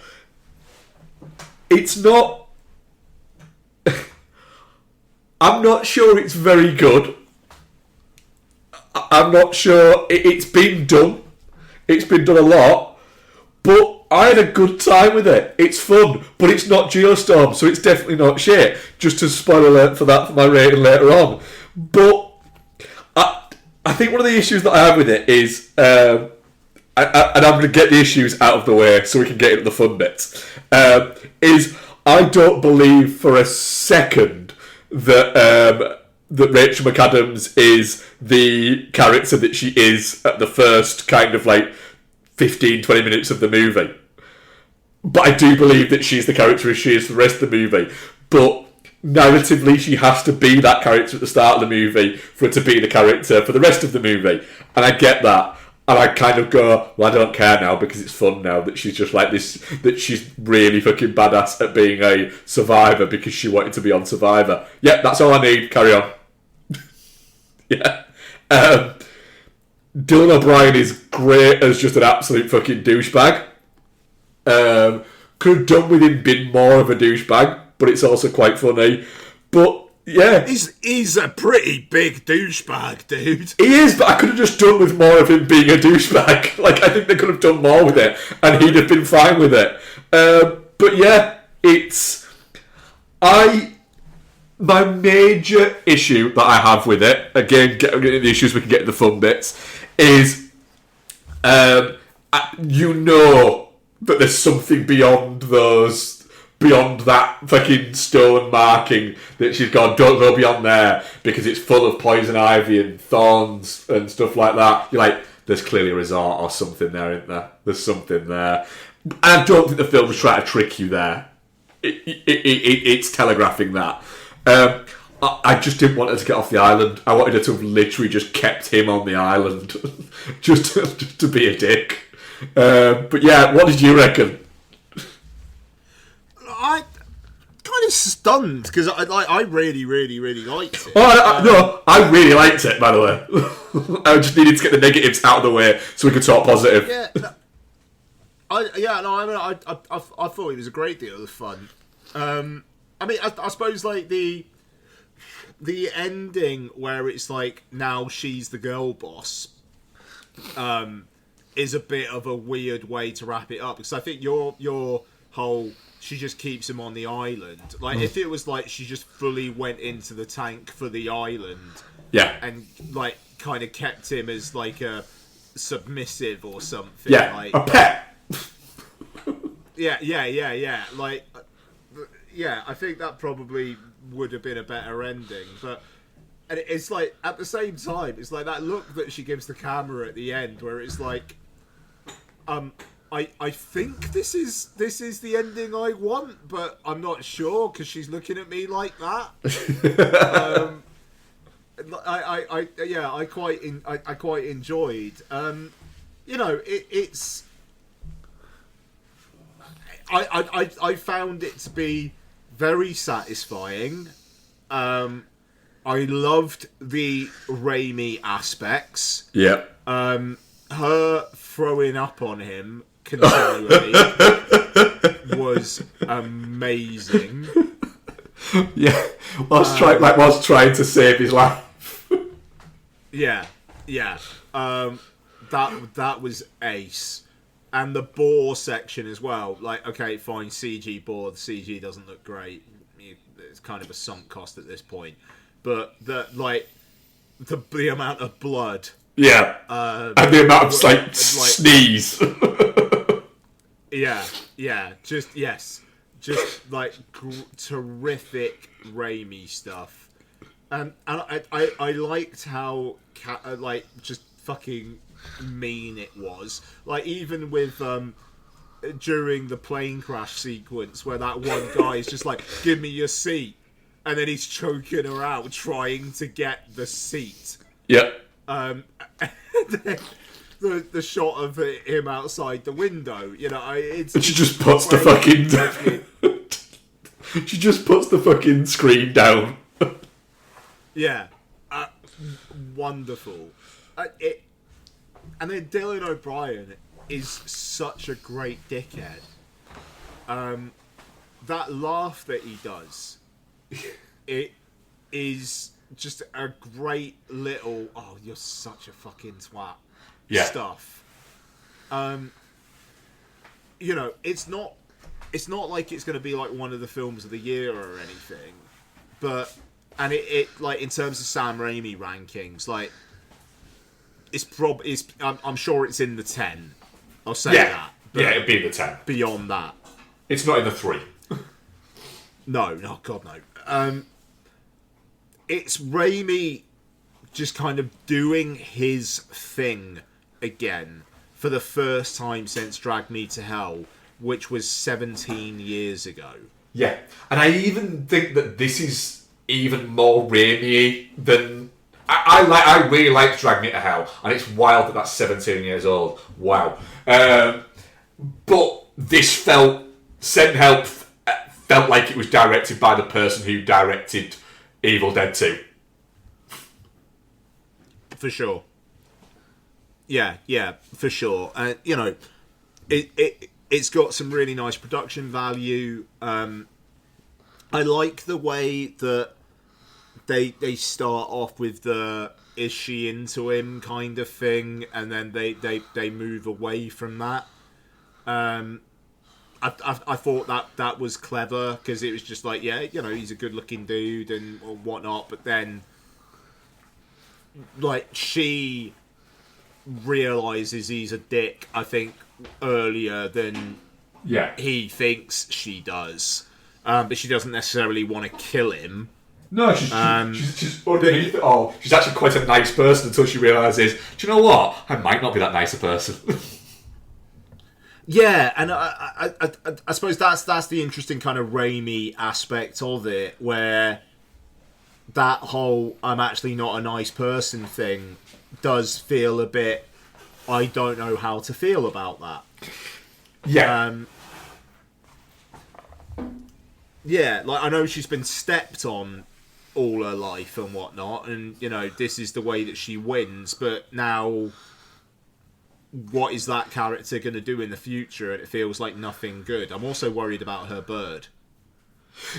it's not... I'm not sure it's very good. I'm not sure it's been done. It's been done a lot. But I had a good time with it. It's fun, but it's not Geostorm, so it's definitely not shit. Just a spoiler alert for that for my rating later on. But I I think one of the issues that I have with it is, and I'm going to get the issues out of the way so we can get into the fun bits, is I don't believe for a second that that Rachel McAdams is the character that she is at the first kind of like 15-20 minutes of the movie. But I do believe that she's the character as she is for the rest of the movie. But narratively, she has to be that character at the start of the movie for it to be the character for the rest of the movie. And I get that. And I kind of go, well, I don't care now because it's fun now that she's just like this, that she's really fucking badass at being a survivor because she wanted to be on Survivor. Yeah, that's all I need. Carry on. Yeah. Dylan O'Brien is great as just an absolute fucking douchebag. Could have done with him being more of a douchebag, but it's also quite funny. But yeah, he's a pretty big douchebag, dude. He is, but I could have just done with more of him being a douchebag. Like, I think they could have done more with it, and he'd have been fine with it. But yeah, my major issue that I have with it, again, getting into the issues we can get to the fun bits, is you know that there's something beyond that fucking stone marking that she's gone, don't go beyond there because it's full of poison ivy and thorns and stuff like that. You're like, there's clearly a resort or something there, isn't there? There's something there. And I don't think the film was trying to trick you there. It's telegraphing that. I just didn't want her to get off the island. I wanted her to have literally just kept him on the island. just to be a dick. But yeah, what did you reckon? I kind of stunned because I really, really, really liked it. No, I really liked it, by the way. I just needed to get the negatives out of the way so we could talk positive. Yeah, I thought it was a great deal of fun. I mean, I suppose like the ending where it's like now she's the girl boss, is a bit of a weird way to wrap it up because I think your whole she just keeps him on the island. Like if it was like she just fully went into the tank for the island, yeah, and like kind of kept him as like a submissive or something, yeah, like a pet. yeah. Like, yeah, I think that probably would have been a better ending. But and it's like at the same time, it's like that look that she gives the camera at the end, where it's like, I think this is the ending I want, but I'm not sure because she's looking at me like that. I quite enjoyed. You know, it's. I found it to be very satisfying. I loved the Raimi aspects. Yeah. Her throwing up on him continually was amazing. Yeah, whilst trying to save his life. Yeah. That was ace. And the boar section as well. Like, okay, fine, CG boar. The CG doesn't look great. It's kind of a sunk cost at this point. But the amount of blood. Yeah. And the amount of like sneeze. Yeah. Just like terrific Raimi stuff. And I liked how like just fucking mean it was. Like even with during the plane crash sequence where that one guy is just like, give me your seat, and then he's choking her out trying to get the seat. Yep. The shot of him outside the window, you know, it's. And she just puts the fucking. She just puts the fucking screen down. Yeah, wonderful. And then Dylan O'Brien is such a great dickhead. That laugh that he does, it is just a great little, oh, you're such a fucking twat stuff. You know, it's not like it's going to be like one of the films of the year or anything, but, and it like in terms of Sam Raimi rankings, like, I'm sure it's in the 10. I'll say Yeah. that. But Yeah, it'd be in the 10. beyond that, It's not in the 3. no, God no. It's Raimi just kind of doing his thing again for the first time since Drag Me to Hell, which was 17 years ago. Yeah. And I even think that this is even more Raimi than... I really like Drag Me to Hell, and it's wild that that's 17 years old. Wow. But this Send Help felt like it was directed by the person who directed Evil Dead 2. For sure. Yeah, for sure. You know, it's got some really nice production value. I like the way that they start off with the "is she into him" kind of thing, and then they move away from that. I thought that was clever because it was just like, yeah, you know, he's a good looking dude and whatnot, but then like she realizes he's a dick, I think, earlier than he thinks she does, but she doesn't necessarily want to kill him. No, she's underneath it all. She's actually quite a nice person until she realises, do you know what? I might not be that nice a person. Yeah, and I suppose that's the interesting kind of Raimi aspect of it, where that whole "I'm actually not a nice person" thing does feel a bit, I don't know how to feel about that. Yeah. Yeah, like I know she's been stepped on all her life and whatnot, and you know, this is the way that she wins, but now what is that character going to do in the future? And it feels like nothing good. I'm also worried about her bird.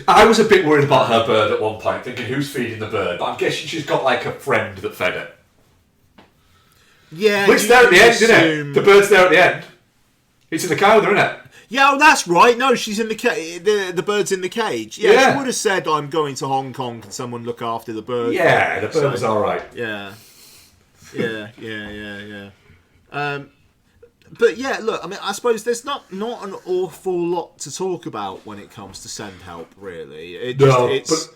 I was a bit worried about her bird at one point, thinking who's feeding the bird, but I'm guessing she's got like a friend that fed it. Yeah, But it's there at the end, isn't it? The bird's there at the end. It's in the car with her, isn't it? Yeah, oh, that's right. No, she's in the bird's in the cage. Yeah, she would have said, "I'm going to Hong Kong. Can someone look after the bird?" Yeah, the bird was all right. Yeah. But yeah, look, I mean, I suppose there's not an awful lot to talk about when it comes to Send Help, really. It's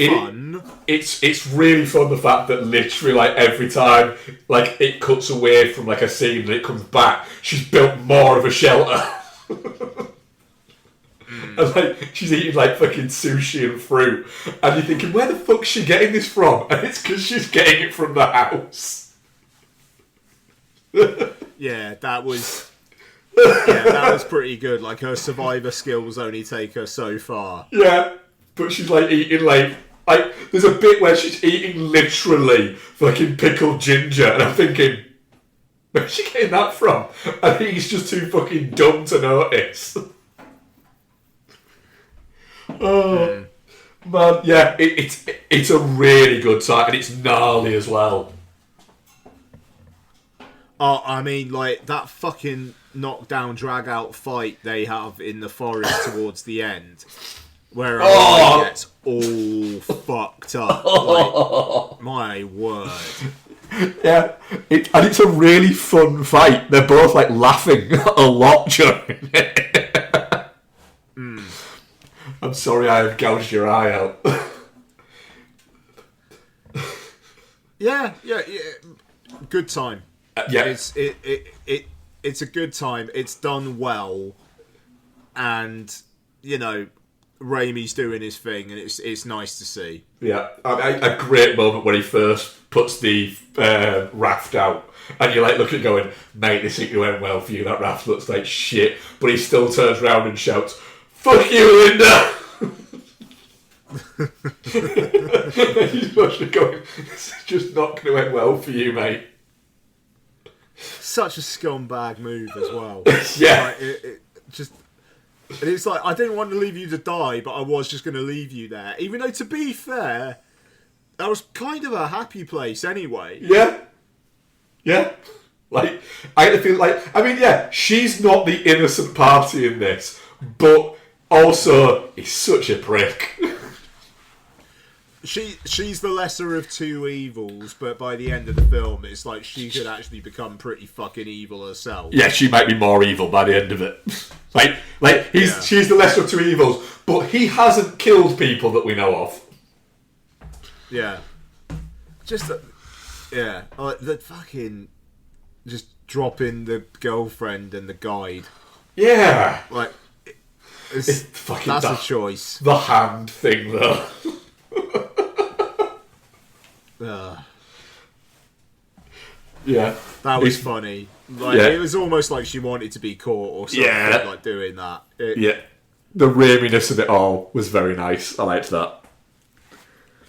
fun. It's really fun, the fact that literally, like, every time, like, it cuts away from, like, a scene and it comes back, she's built more of a shelter. And, like, she's eating, like, fucking sushi and fruit. And you're thinking, where the fuck's she getting this from? And it's because she's getting it from the house. Yeah, that was pretty good. Like, her survivor skills only take her so far. Yeah, but she's like eating like there's a bit where she's eating literally fucking pickled ginger, and I'm thinking, where's she getting that from? I think he's just too fucking dumb to notice. Oh man, yeah, it's a really good time, and it's gnarly as well. Oh, I mean, like, that fucking knockdown, drag-out fight they have in the forest towards the end, where everyone gets all fucked up. Like, my word. Yeah, and it's a really fun fight. They're both, like, laughing a lot during it. I'm sorry I have gouged your eye out. Yeah. Good time. Yeah, It's a good time. It's done well, and you know, Raimi's doing his thing, and it's nice to see. yeah. A great moment when he first puts the raft out, and you're like looking, going, "Mate, this ain't going well for you. That raft looks like shit." But he still turns around and shouts, "Fuck you, Linda!" He's mostly going, "This is just not going to end well for you, mate." Such a scumbag move as well. Yeah. Like, and it's like, I didn't want to leave you to die, but I was just going to leave you there. Even though, to be fair, that was kind of a happy place anyway. Yeah. Like, I feel like, I mean, yeah, she's not the innocent party in this, but also, he's such a prick. she's the lesser of two evils, but by the end of the film, it's like she could actually become pretty fucking evil herself. Yeah, she might be more evil by the end of it. She's the lesser of two evils, but he hasn't killed people that we know of. Yeah. Just, the fucking, just dropping the girlfriend and the guide. Yeah. Like, It's fucking that's a choice. The hand thing, though. Yeah. That was funny. Like, it was almost like she wanted to be caught or something, like doing that. Yeah. The raminess of it all was very nice. I liked that.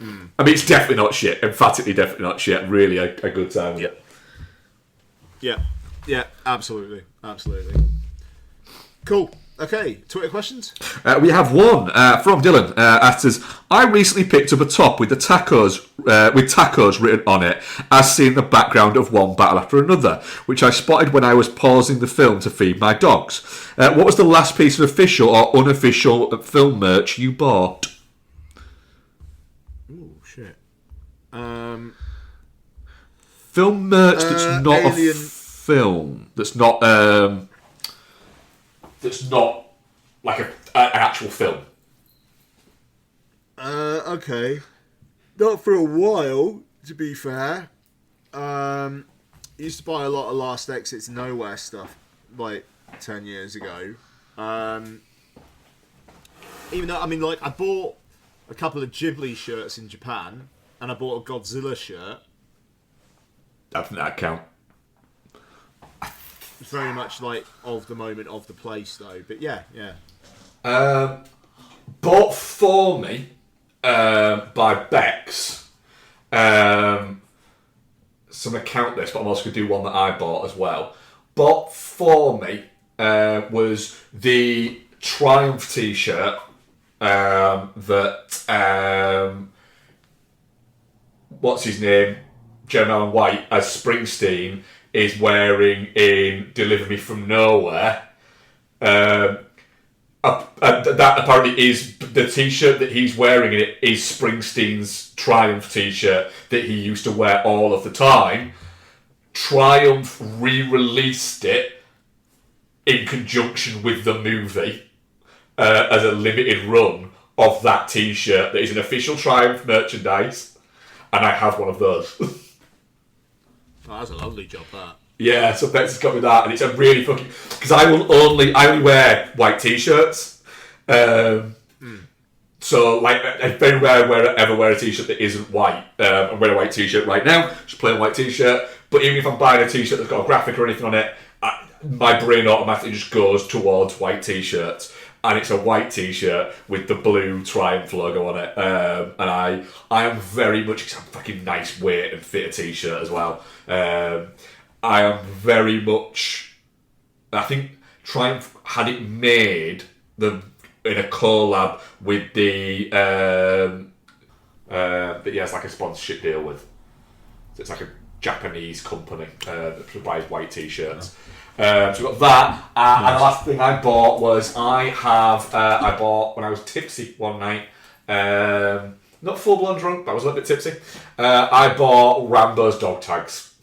I mean, it's definitely not shit. Emphatically, definitely not shit. Really a good time. Yeah. Yeah, absolutely. Absolutely. Cool. Okay, Twitter questions? We have one from Dylan. Asks us, I recently picked up a top with tacos written on it, as seen in the background of one battle after another, which I spotted when I was pausing the film to feed my dogs. What was the last piece of official or unofficial film merch you bought? Oh, shit. Film merch that's not Alien. a film. That's not like an actual film. Okay. Not for a while, to be fair. Used to buy a lot of Last Exits Nowhere stuff, like 10 years ago. Even though, I mean, like, I bought a couple of Ghibli shirts in Japan, and I bought a Godzilla shirt. I think that count. It's very much like of the moment, of the place, though. But yeah. Bought for me by Bex. Some account this, but I'm also going to do one that I bought as well. Bought for me was the Triumph t-shirt that what's his name? Jeremy Allen White as Springsteen is wearing in Deliver Me From Nowhere. That apparently is the t-shirt that he's wearing in it is Springsteen's Triumph t-shirt that he used to wear all of the time. Triumph re-released it in conjunction with the movie as a limited run of that t-shirt that is an official Triumph merchandise, and I have one of those. Oh, that's a lovely job, that. Yeah, so Bex has got me that, and it's a really fucking... Because I only wear white t-shirts. So, like, I very rarely ever wear a t-shirt that isn't white. I'm wearing a white t-shirt right now, just plain white t-shirt. But even if I'm buying a t-shirt that's got a graphic or anything on it, my brain automatically just goes towards white t-shirts. And it's a white t-shirt with the blue Triumph logo on it. And I am very much... It's a fucking nice weight and fit a t-shirt as well. I am very much... I think Triumph had it made in a collab with the... that he has like a sponsorship deal with. So it's like a Japanese company that provides white t-shirts. So we've got that. And the last thing I bought was I bought when I was tipsy one night. Not full blown drunk, but I was a little bit tipsy. I bought Rambo's dog tags.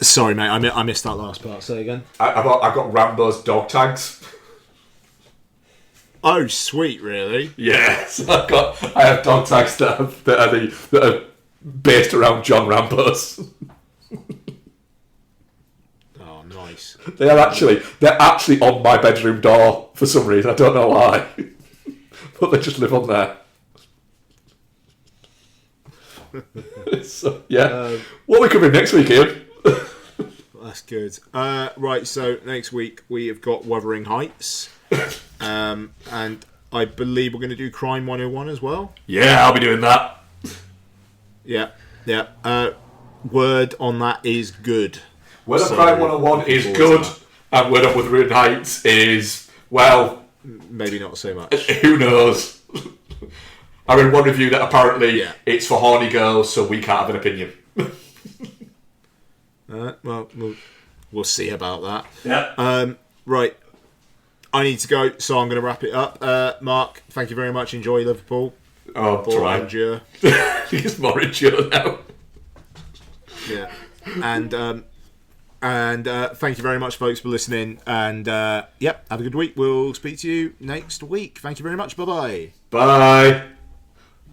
Sorry, mate, I missed that last part. Say again. I got Rambo's dog tags. Oh, sweet, really? Yes, I have dog tags that are based around John Rambo's. Oh, nice. They're actually on my bedroom door for some reason. I don't know why, but they just live on there. So, yeah. What are we covering next week, Ian? That's good. Right, so next week we have got Wuthering Heights. And I believe we're going to do Crime 101 as well. Yeah, I'll be doing that. Yeah. Word on that is good. Word on Crime 101 is good, and Word on Wuthering Heights is, well... Maybe not so much. Who knows? I read one review that apparently it's for horny girls, so we can't have an opinion. Well, we'll see about that. Yeah. Right. I need to go, so I'm going to wrap it up. Mark, thank you very much. Enjoy Liverpool. Oh, try. Endure. It's more endure now. Yeah. And thank you very much, folks, for listening. And have a good week. We'll speak to you next week. Thank you very much. Bye-bye. Bye.